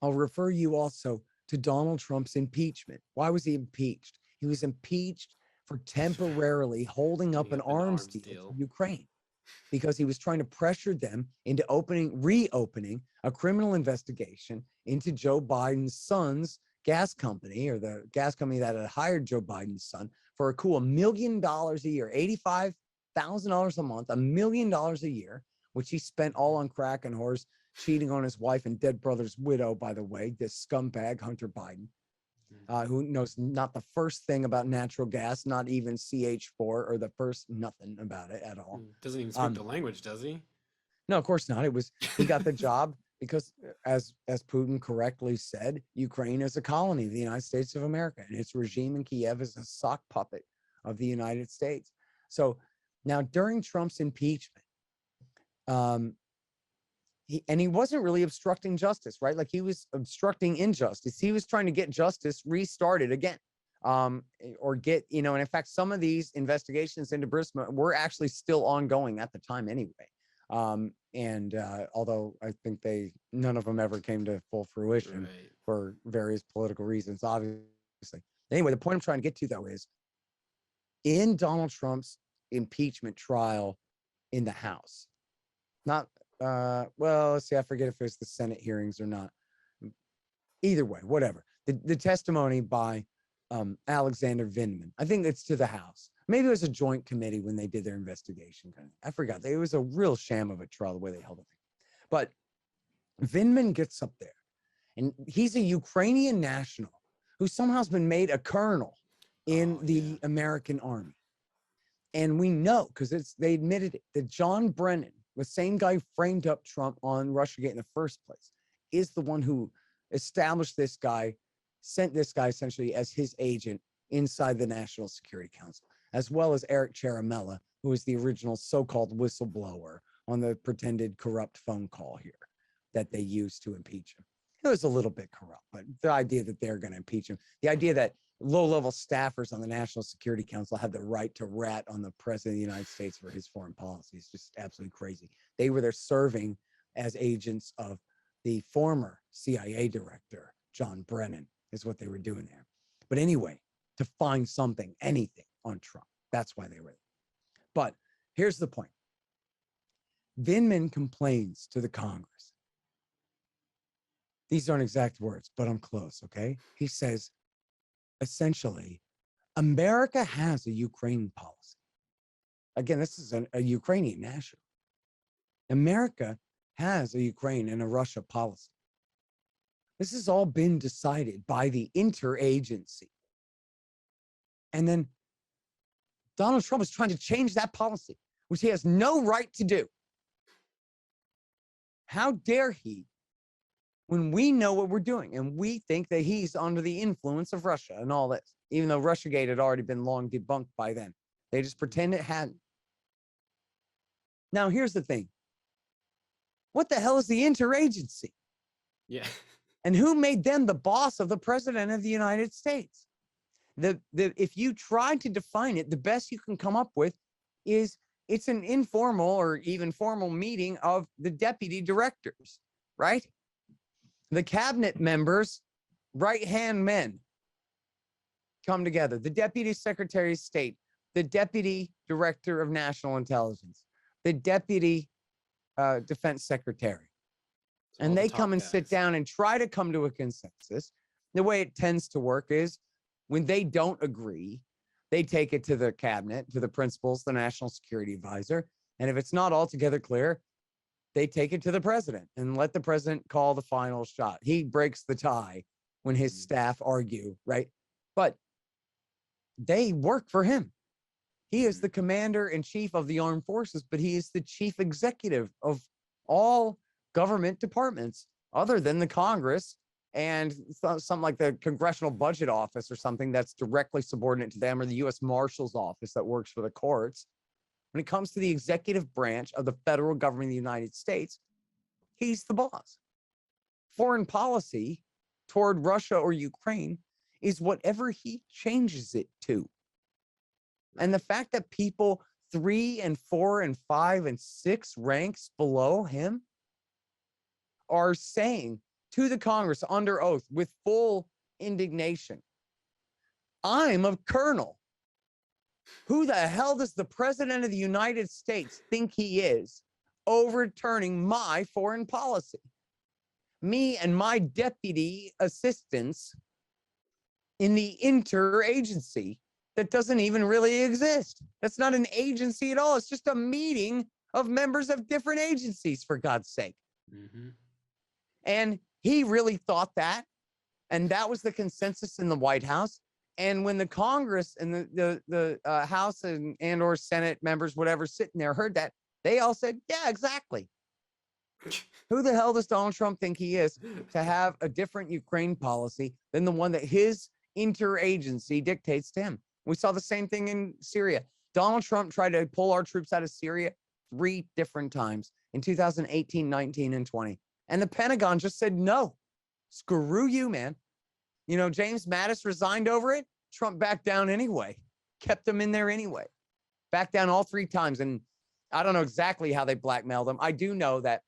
I'll refer you also to Donald Trump's impeachment. Why was he impeached? He was impeached for temporarily holding up an arms deal to Ukraine because he was trying to pressure them into reopening a criminal investigation into Joe Biden's son's gas company, or the gas company that had hired Joe Biden's son, for a cool $1 million a year, $85,000 a month, $1 million a year, which he spent all on crack and whores, cheating on his wife and dead brother's widow, by the way, this scumbag, Hunter Biden, who knows not the first thing about natural gas, not even CH4, or the first nothing about it at all. Doesn't even speak the language, does he? No, of course not. He got the job because, as Putin correctly said, Ukraine is a colony of the United States of America, and its regime in Kiev is a sock puppet of the United States. So now, during Trump's impeachment, he wasn't really obstructing justice, right? Like, he was obstructing injustice. He was trying to get justice restarted again, or get, and in fact, some of these investigations into Burisma were actually still ongoing at the time anyway. Although I think none of them ever came to full fruition for various political reasons, obviously. Anyway, the point I'm trying to get to, though, is in Donald Trump's impeachment trial in the House, let's see, I forget if it's the Senate hearings or not. Either way, whatever. The testimony by Alexander Vindman, I think it's to the House. Maybe it was a joint committee when they did their investigation. I forgot. It was a real sham of a trial, the way they held it. But Vindman gets up there, and he's a Ukrainian national who somehow has been made a colonel in the American army. And we know, because they admitted it, that John Brennan, the same guy who framed up Trump on Russiagate in the first place, is the one who established this guy, sent this guy essentially as his agent inside the National Security Council, as well as Eric Ciaramella, who was the original so-called whistleblower on the pretended corrupt phone call here that they used to impeach him. It was a little bit corrupt, but the idea that they're going to impeach him, the idea that low-level staffers on the National Security Council have the right to rat on the president of the United States for his foreign policy is just absolutely crazy. They were there serving as agents of the former CIA director, John Brennan, is what they were doing there. But anyway, to find something, anything on Trump, that's why they were there. But here's the point. Vindman complains to the Congress. These aren't exact words, but I'm close, okay? He says, essentially, America has a Ukraine policy. Again, this is a Ukrainian national. America has a Ukraine and a Russia policy. This has all been decided by the interagency. And then Donald Trump is trying to change that policy, which he has no right to do. How dare he, when we know what we're doing and we think that he's under the influence of Russia and all this, even though Russiagate had already been long debunked by then. They just pretend it hadn't. Now, here's the thing. What the hell is the interagency? Yeah. And who made them the boss of the president of the United States? If you try to define it, the best you can come up with is it's an informal or even formal meeting of the deputy directors, right? The cabinet members, right-hand men, come together. The deputy secretary of state, the deputy director of national intelligence, the deputy defense secretary. And they come and sit down and try to come to a consensus. The way it tends to work is when they don't agree, they take it to the cabinet, to the principals, the national security advisor. And if it's not altogether clear, they take it to the president and let the president call the final shot. He breaks the tie when his staff argue, right? But they work for him. He is the commander in chief of the armed forces, but he is the chief executive of all government departments other than the Congress and something like the Congressional Budget Office or something that's directly subordinate to them, or the U.S. Marshal's Office that works for the courts. When it comes to the executive branch of the federal government of the United States, he's the boss. Foreign policy toward Russia or Ukraine is whatever he changes it to. And the fact that people 3 and 4 and 5 and 6 ranks below him are saying to the Congress under oath with full indignation, I'm a colonel. Who the hell does the president of the United States think he is, overturning my foreign policy? Me and my deputy assistants in the interagency that doesn't even really exist. That's not an agency at all. It's just a meeting of members of different agencies, for God's sake. Mm-hmm. And he really thought that. And that was the consensus in the White House. And when the Congress and the House and or Senate members, whatever, sitting there heard that, they all said, yeah, exactly. Who the hell does Donald Trump think he is to have a different Ukraine policy than the one that his interagency dictates to him? We saw the same thing in Syria. Donald Trump tried to pull our troops out of Syria 3 different times in 2018, 19, and 20. And the Pentagon just said, no, screw you, man. You know, James Mattis resigned over it. Trump backed down anyway, kept him in there anyway, backed down all 3 times. And I don't know exactly how they blackmailed him. I do know that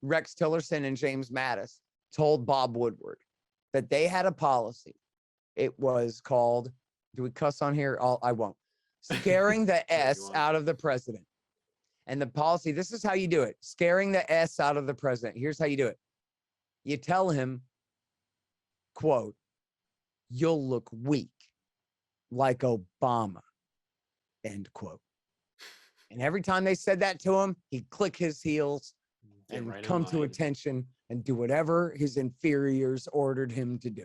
Rex Tillerson and James Mattis told Bob Woodward that they had a policy. It was called, do we cuss on here? I won't. Scaring the S out of the president. And the policy, this is how you do it. Scaring the S out of the president. Here's how you do it. You tell him, quote, you'll look weak like Obama, end quote. And every time they said that to him, he'd click his heels and come to attention and do whatever his inferiors ordered him to do.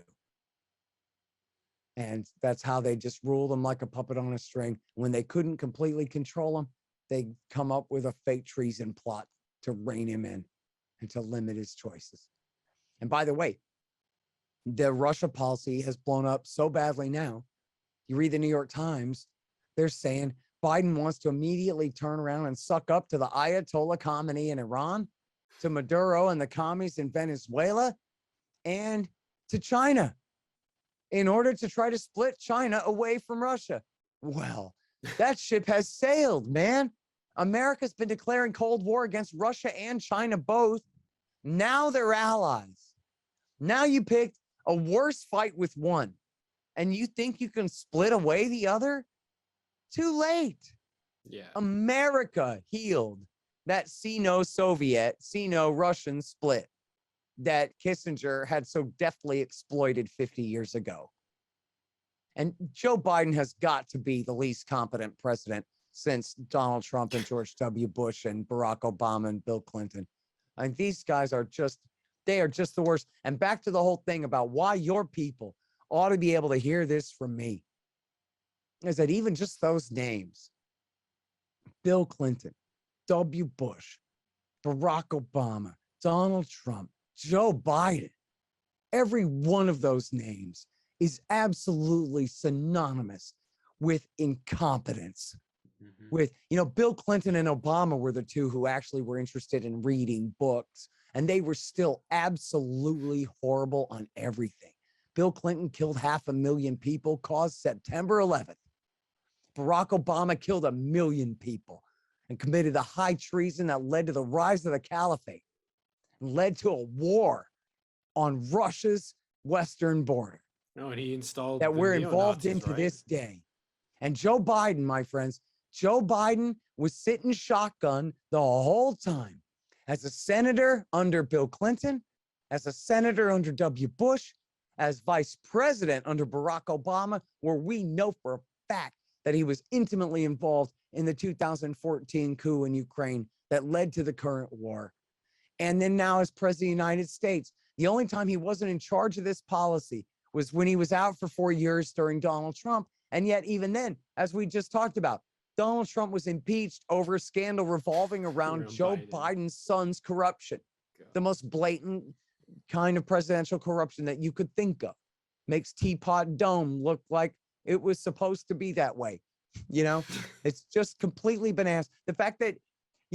And that's how they just ruled him like a puppet on a string. When they couldn't completely control him, they come up with a fake treason plot to rein him in and to limit his choices. And by the way, the Russia policy has blown up so badly now. You read the New York Times, they're saying Biden wants to immediately turn around and suck up to the Ayatollah Khamenei in Iran, to Maduro and the commies in Venezuela, and to China in order to try to split China away from Russia. Well, that ship has sailed, man. America's been declaring Cold War against Russia and China both. Now they're allies. Now you picked a worse fight with one, and you think you can split away the other? Too late. Yeah. America healed that Sino-Soviet, Sino-Russian split that Kissinger had so deftly exploited 50 years ago. And Joe Biden has got to be the least competent president since Donald Trump and George W. Bush and Barack Obama and Bill Clinton. I mean, these guys are just, they are just the worst. And back to the whole thing about why your people ought to be able to hear this from me, is that even just those names, Bill Clinton, W. Bush, Barack Obama, Donald Trump, Joe Biden, every one of those names is absolutely synonymous with incompetence. with, Bill Clinton and Obama were the two who actually were interested in reading books, and they were still absolutely horrible on everything. Bill Clinton killed 500,000 people, caused September 11th. Barack Obama killed 1 million people and committed the high treason that led to the rise of the caliphate and led to a war on Russia's western border. No, and he installed that the we're involved neo-Nazis, in to right? this day. And Joe Biden, my friends, Joe Biden was sitting shotgun the whole time as a senator under Bill Clinton, as a senator under W. Bush, as vice president under Barack Obama, where we know for a fact that he was intimately involved in the 2014 coup in Ukraine that led to the current war. And then now as president of the United States, the only time he wasn't in charge of this policy was when he was out for 4 years during Donald Trump. And yet, even then, as we just talked about, Donald Trump was impeached over a scandal revolving around Joe Biden's son's corruption. God. The most blatant kind of presidential corruption that you could think of. Makes Teapot Dome look like it was supposed to be that way. It's just completely bananas. The fact that,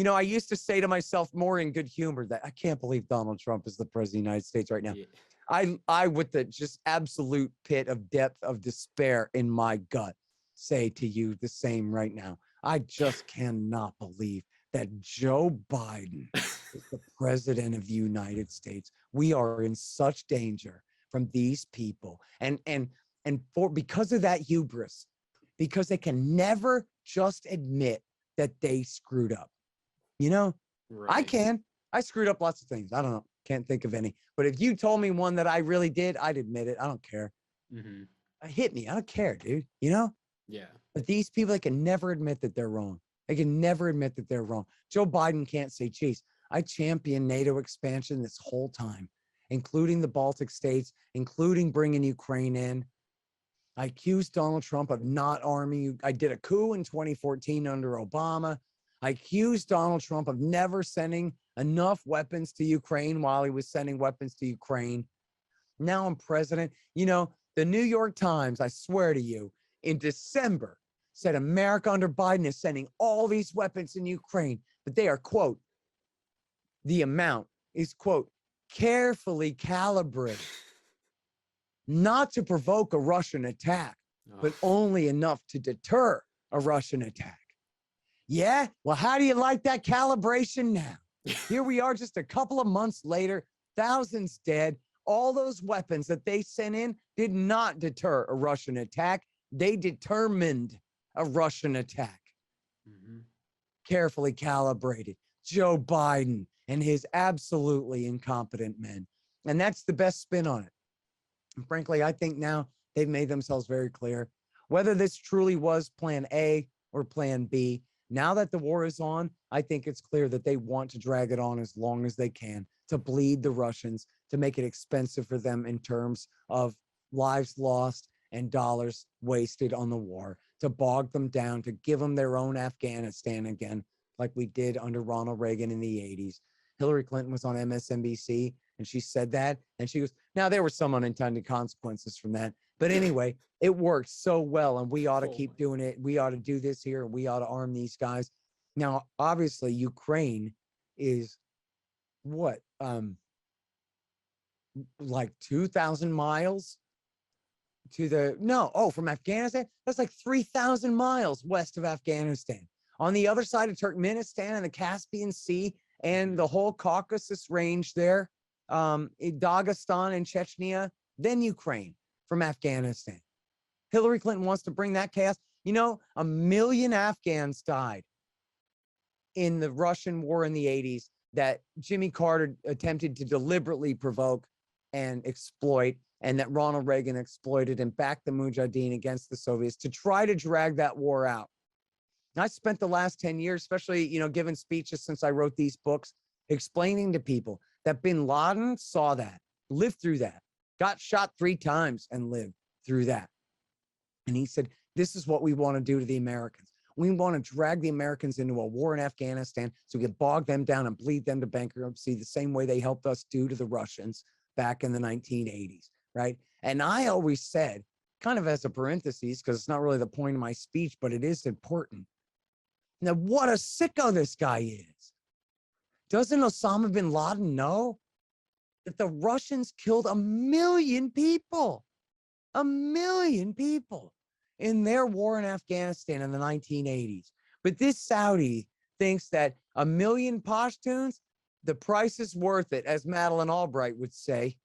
I used to say to myself more in good humor that I can't believe Donald Trump is the president of the United States right now. Yeah. I with the just absolute pit of depth of despair in my gut, say to you the same right now. I just cannot believe that Joe Biden is the president of the United States. We are in such danger from these people. And because of that hubris, because they can never just admit that they screwed up. Right. I screwed up lots of things. I don't know. Can't think of any. But if you told me one that I really did, I'd admit it. I don't care. Mm-hmm. Hit me. I don't care, dude. Yeah. But these people, they can never admit that they're wrong. They can never admit that they're wrong. Joe Biden can't say, geez, I championed NATO expansion this whole time, including the Baltic states, including bringing Ukraine in. I accused Donald Trump of not arming. I did a coup in 2014 under Obama. I accused Donald Trump of never sending enough weapons to Ukraine while he was sending weapons to Ukraine. Now I'm president. The New York Times, I swear to you, in December said America under Biden is sending all these weapons in Ukraine, but they are, quote, the amount is, quote, carefully calibrated, not to provoke a Russian attack, but only enough to deter a Russian attack. Yeah? Well, how do you like that calibration now? Here we are just a couple of months later, thousands dead. All those weapons that they sent in did not deter a Russian attack. They determined a Russian attack. Mm-hmm. Carefully calibrated. Joe Biden and his absolutely incompetent men. And that's the best spin on it. And frankly, I think now they've made themselves very clear. Whether this truly was plan A or plan B, now that the war is on, I think it's clear that they want to drag it on as long as they can, to bleed the Russians, to make it expensive for them in terms of lives lost and dollars wasted on the war, to bog them down, to give them their own Afghanistan again, like we did under Ronald Reagan in the 80s. Hillary Clinton was on MSNBC and she said that, and she goes, now there were some unintended consequences from that. But anyway, it worked so well, and we ought to keep doing it. We ought to do this here, and we ought to arm these guys. Now, obviously, Ukraine is what, like 2,000 miles from Afghanistan? That's like 3,000 miles west of Afghanistan. On the other side of Turkmenistan and the Caspian Sea and the whole Caucasus range there, Dagestan and Chechnya, then Ukraine from Afghanistan. Hillary Clinton wants to bring that chaos. 1 million Afghans died in the Russian war in the 80s that Jimmy Carter attempted to deliberately provoke and exploit, and that Ronald Reagan exploited and backed the Mujahideen against the Soviets to try to drag that war out. And I spent the last 10 years, especially, giving speeches since I wrote these books, explaining to people that bin Laden saw that, lived through that, got shot 3 times and lived through that. And he said, this is what we want to do to the Americans. We want to drag the Americans into a war in Afghanistan so we can bog them down and bleed them to bankruptcy the same way they helped us do to the Russians back in the 1980s, right? And I always said, kind of as a parenthesis, because it's not really the point of my speech, but it is important. Now, what a sicko this guy is. Doesn't Osama bin Laden know that the Russians killed 1 million people? 1 million people in their war in Afghanistan in the 1980s. But this Saudi thinks that 1 million Pashtuns, the price is worth it, as Madeleine Albright would say.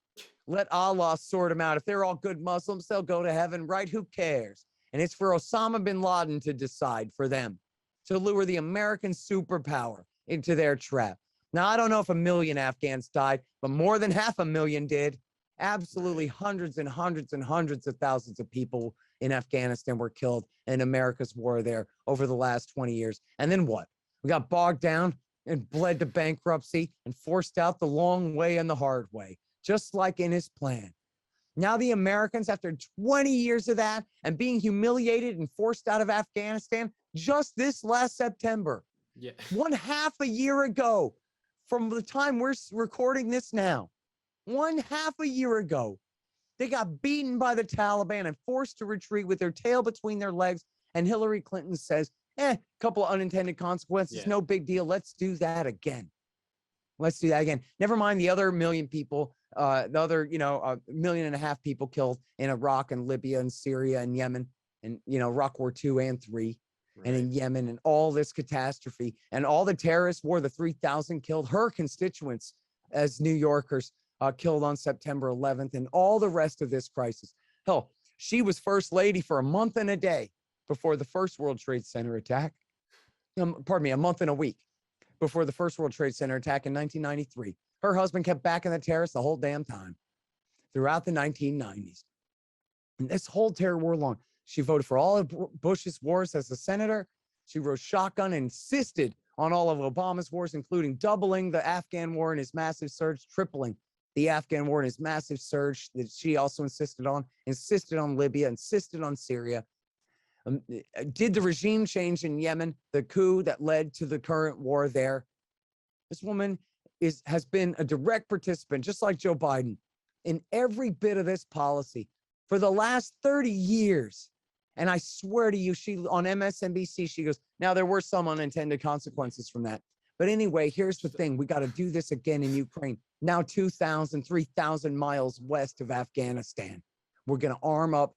Let Allah sort them out. If they're all good Muslims, they'll go to heaven, right? Who cares? And it's for Osama bin Laden to decide for them, to lure the American superpower into their trap. Now, I don't know if 1 million Afghans died, but more than 500,000 did. Absolutely hundreds and hundreds and hundreds of thousands of people in Afghanistan were killed in America's war there over the last 20 years. And then what? We got bogged down and bled to bankruptcy and forced out the long way and the hard way, just like in his plan. Now the Americans, after 20 years of that and being humiliated and forced out of Afghanistan just this last September, 1/2 a year ago from the time we're recording this now, 1/2 a year ago, they got beaten by the Taliban and forced to retreat with their tail between their legs. And Hillary Clinton says, a couple of unintended consequences, no big deal. Let's do that again. Let's do that again. Never mind the other 1 million people, the other, 1.5 million people killed in Iraq and Libya and Syria and Yemen and, Iraq War II and III, and in Yemen and all this catastrophe and all the terrorist war, the 3,000 killed, her constituents as New Yorkers killed on September 11th, and all the rest of this crisis. Hell, she was first lady for a month and a day before the first World Trade Center attack. A month and a week before the first World Trade Center attack in 1993. Her husband kept backing the terrorists the whole damn time throughout the 1990s. And this whole terror war long, she voted for all of Bush's wars as a senator. She rode shotgun and insisted on all of Obama's wars, including doubling the Afghan war in his massive surge, tripling the Afghan war in his massive surge that she also insisted on Libya, insisted on Syria. Did the regime change in Yemen, the coup that led to the current war there. This woman has been a direct participant, just like Joe Biden, in every bit of this policy for the last 30 years. And I swear to you, she on MSNBC, she goes, now there were some unintended consequences from that. But anyway, here's the thing. We got to do this again in Ukraine. Now 2,000, 3,000 miles west of Afghanistan. We're going to arm up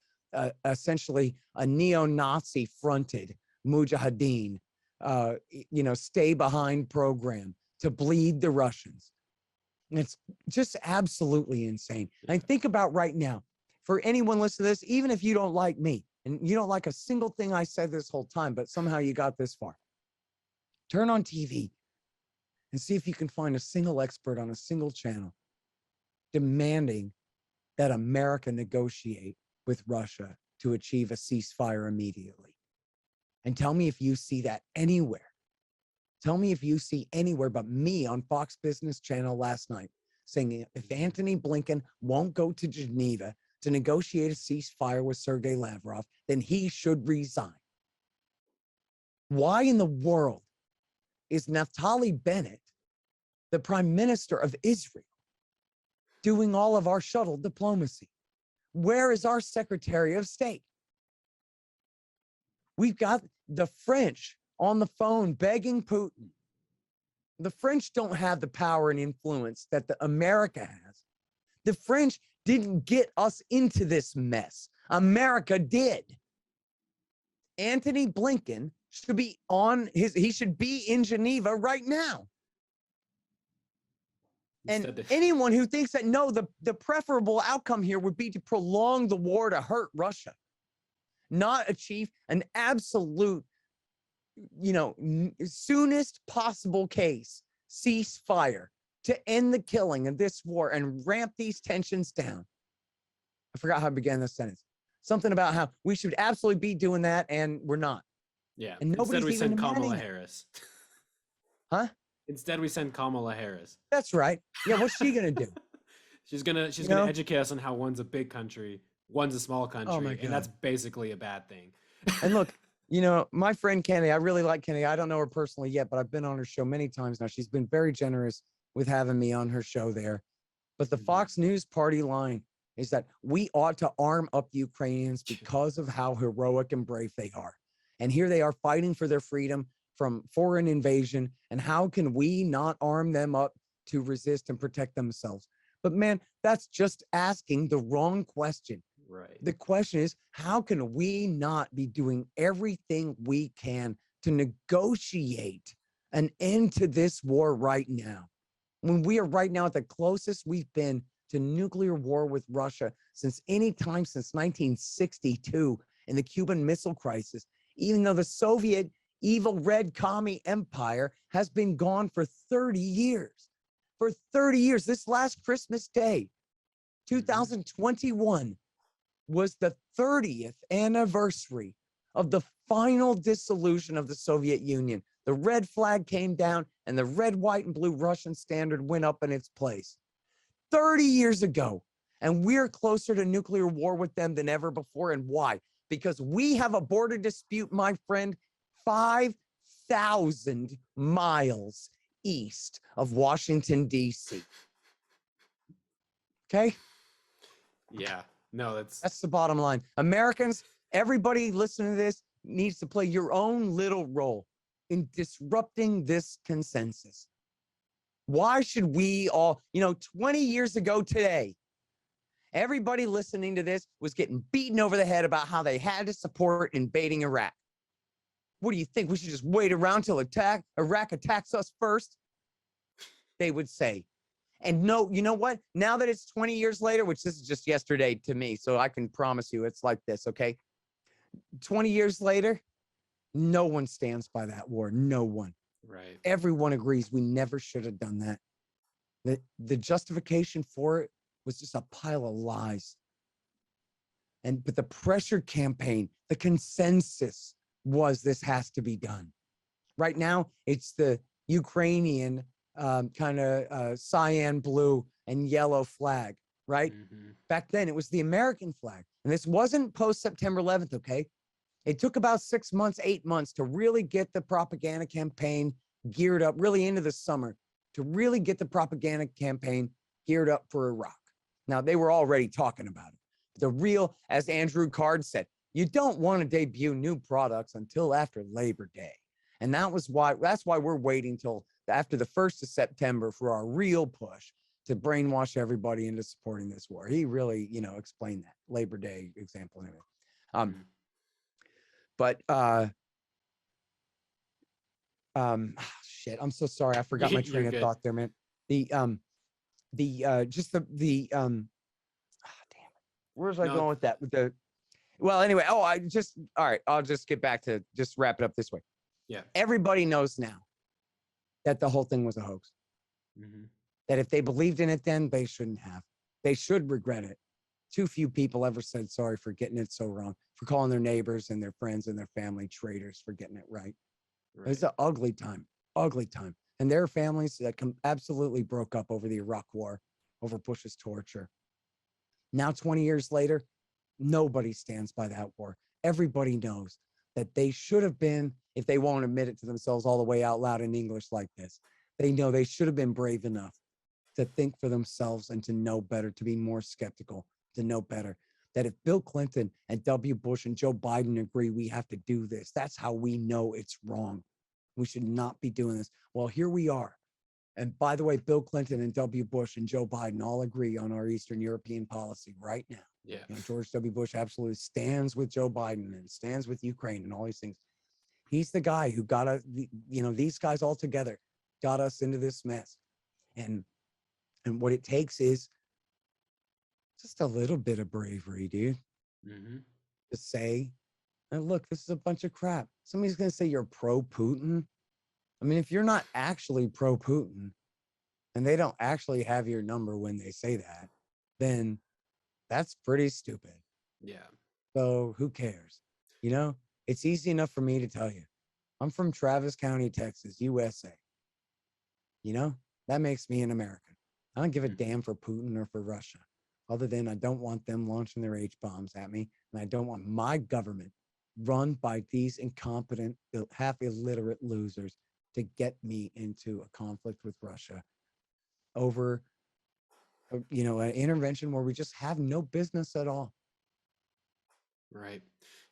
essentially a neo-Nazi fronted Mujahideen, stay behind program to bleed the Russians. And it's just absolutely insane. And think about right now, for anyone listening to this, even if you don't like me and you don't like a single thing I said this whole time, but somehow you got this far, turn on TV and see if you can find a single expert on a single channel demanding that America negotiate with Russia to achieve a ceasefire immediately. And tell me if you see that anywhere. Tell me if you see anywhere but me on Fox Business Channel last night saying if Antony Blinken won't go to Geneva to negotiate a ceasefire with Sergei Lavrov, then he should resign. Why in the world is Naftali Bennett, the Prime Minister of Israel, doing all of our shuttle diplomacy? Where is our Secretary of State? We've got the French on the phone begging Putin. The French don't have the power and influence that America has. The French didn't get us into this mess. America did. Antony Blinken should be he should be in Geneva right now. And anyone who thinks that, no, the preferable outcome here would be to prolong the war to hurt Russia, not achieve an absolute, soonest possible case ceasefire to end the killing of this war and ramp these tensions down. I forgot how I began this sentence. Something about how we should absolutely be doing that, and we're not. Yeah. And instead we send Kamala Harris. Huh? Instead we send Kamala Harris. That's right. Yeah, what's she gonna do? she's gonna educate us on how one's a big country, one's a small country, and that's basically a bad thing. And look, my friend Kenny, I really like Kenny. I don't know her personally yet, but I've been on her show many times now. She's been very generous with having me on her show there. But the Fox News party line is that we ought to arm up Ukrainians because of how heroic and brave they are. And here they are fighting for their freedom, from foreign invasion, and how can we not arm them up to resist and protect themselves? But man, that's just asking the wrong question. Right. The question is, how can we not be doing everything we can to negotiate an end to this war right now? When we are right now at the closest we've been to nuclear war with Russia since any time since 1962 in the Cuban Missile Crisis, even though the Soviet evil red commie empire has been gone for 30 years. For 30 years, this last Christmas Day, 2021, was the 30th anniversary of the final dissolution of the Soviet Union. The red flag came down and the red, white, and blue Russian standard went up in its place 30 years ago. And we're closer to nuclear war with them than ever before. And why? Because we have a border dispute, my friend, 5,000 miles east of Washington, D.C. Okay? Yeah. No, That's the bottom line. Americans, everybody listening to this needs to play your own little role in disrupting this consensus. Why should we all, 20 years ago today, everybody listening to this was getting beaten over the head about how they had to support invading Iraq. What do you think? We should just wait around till Iraq attacks us first? They would say. And no, you know what? Now that it's 20 years later, which this is just yesterday to me, so I can promise you it's like this, okay? 20 years later, no one stands by that war. No one. right. Everyone agrees we never should have done that. The justification for it was just a pile of lies. But the pressure campaign, the consensus was this has to be done. Right now, it's the Ukrainian kind of cyan blue and yellow flag, right? Back then, it was the American flag. And this wasn't post-September 11th, okay? It took about 6 months, 8 months to really get the propaganda campaign geared up, really into the summer, to really get the propaganda campaign geared up for Iraq. Now, they were already talking about it. The real, as Andrew Card said, you don't want to debut new products until after Labor Day. And that's why we're waiting till after the 1st of September for our real push to brainwash everybody into supporting this war. He really, explained that Labor Day example and everything. Shit, I'm so sorry. I forgot my train of thought there, man. Damn it. Where's I going with that? Anyway, all right, I'll just get back to just wrap it up this way. Yeah. Everybody knows now that the whole thing was a hoax. That if they believed in it then, they shouldn't have. They should regret it. Too few people ever said sorry for getting it so wrong, for calling their neighbors and their friends and their family traitors for getting it right. It was an ugly time. And there are families that absolutely broke up over the Iraq war, over Bush's torture. Now, 20 years later, nobody stands by that war. Everybody knows that they should have been, if they won't admit it to themselves all the way out loud in English like this, they know they should have been brave enough to think for themselves and to know better, to be more skeptical, to know better. That if Bill Clinton and W. Bush and Joe Biden agree we have to do this, that's how we know it's wrong. We should not be doing this. Well, here we are. And by the way, Bill Clinton and W. Bush and Joe Biden all agree on our Eastern European policy right now. Yeah. George W. Bush absolutely stands with Joe Biden and stands with Ukraine and all these things. He's the guy who got us, these guys all together got us into this mess. And what it takes is just a little bit of bravery, dude. To say, look, this is a bunch of crap. Somebody's going to say you're pro-Putin. I mean, if you're not actually pro-Putin and they don't actually have your number when they say that, then that's pretty stupid. Yeah. So who cares? It's easy enough for me to tell you. I'm from Travis County, Texas, USA. That makes me an American. I don't give a damn for Putin or for Russia, other than I don't want them launching their H-bombs at me. And I don't want my government run by these incompetent, half illiterate losers to get me into a conflict with Russia over, an intervention where we just have no business at all. Right.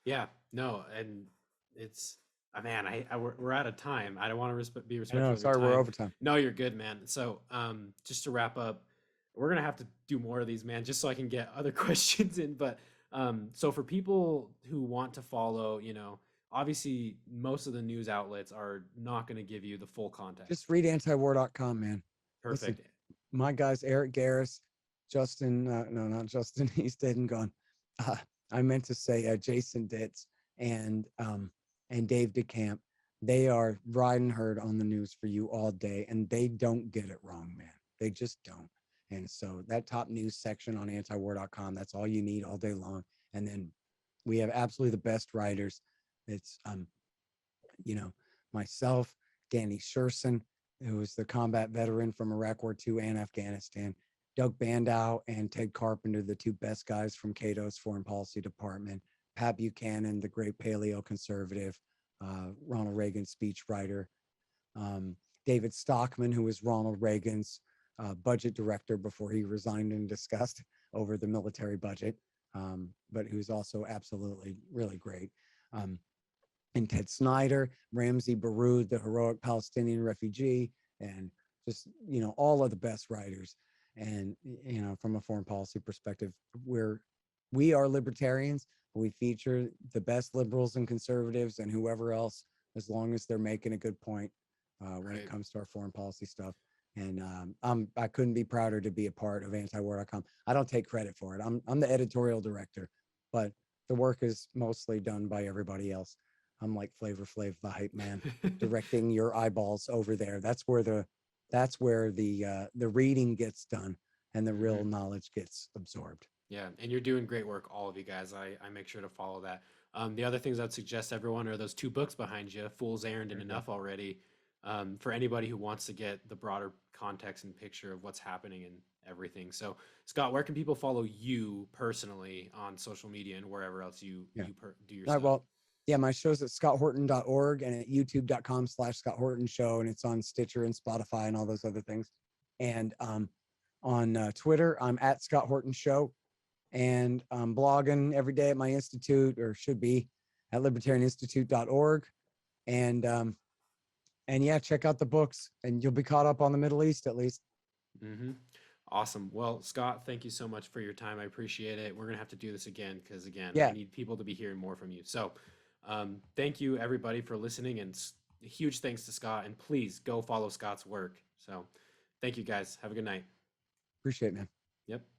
Yeah. No. And it's Man, we're out of time. I don't want to be I respectful know. of your Sorry, we're time. overtime. No, you're good, man. So, just to wrap up, we're gonna have to do more of these, man, just so I can get other questions in. But so for people who want to follow, obviously most of the news outlets are not going to give you the full context. Just read antiwar.com, man. Perfect. Listen, my guys, Eric Garris, Justin, no, not Justin, he's dead and gone. I meant to say Jason Ditz and Dave DeCamp. They are riding herd on the news for you all day, and they don't get it wrong, man. They just don't. And so that top news section on antiwar.com, that's all you need all day long. And then we have absolutely the best writers. It's myself, Danny Sherson, who was the combat veteran from Iraq War II and Afghanistan, Doug Bandow and Ted Carpenter, the two best guys from Cato's Foreign Policy Department, Pat Buchanan, the great paleo conservative, Ronald Reagan speechwriter, David Stockman, who was Ronald Reagan's budget director before he resigned in disgust over the military budget, but who's also absolutely really great. And Ted Snyder, Ramzi Baroud, the heroic Palestinian refugee, and just, all of the best writers. And, from a foreign policy perspective, we are libertarians. We feature the best liberals and conservatives and whoever else, as long as they're making a good point when it comes to our foreign policy stuff. And I couldn't be prouder to be a part of antiwar.com. I don't take credit for it. I'm the editorial director, but the work is mostly done by everybody else. I'm like Flavor Flav, the hype man, directing your eyeballs over there. That's where the reading gets done and the real knowledge gets absorbed. Yeah, and you're doing great work, all of you guys. I make sure to follow that. The other things I'd suggest everyone are those 2 books behind you, Fool's Errand and Enough Already, for anybody who wants to get the broader context and picture of what's happening and everything. So, Scott, where can people follow you personally on social media and wherever else you do your stuff? Well, yeah, my show's at scotthorton.org and at youtube.com/Scott Horton Show, and it's on Stitcher and Spotify and all those other things. And on Twitter, I'm at Scott Horton Show, and I'm blogging every day at my institute, or should be, at libertarianinstitute.org. And yeah, check out the books, and you'll be caught up on the Middle East at least. Awesome. Well, Scott, thank you so much for your time. I appreciate it. We're gonna have to do this again because, again, I need people to be hearing more from you. So, thank you everybody for listening, and huge thanks to Scott. And please go follow Scott's work. So, thank you guys. Have a good night. Appreciate it, man. Yep.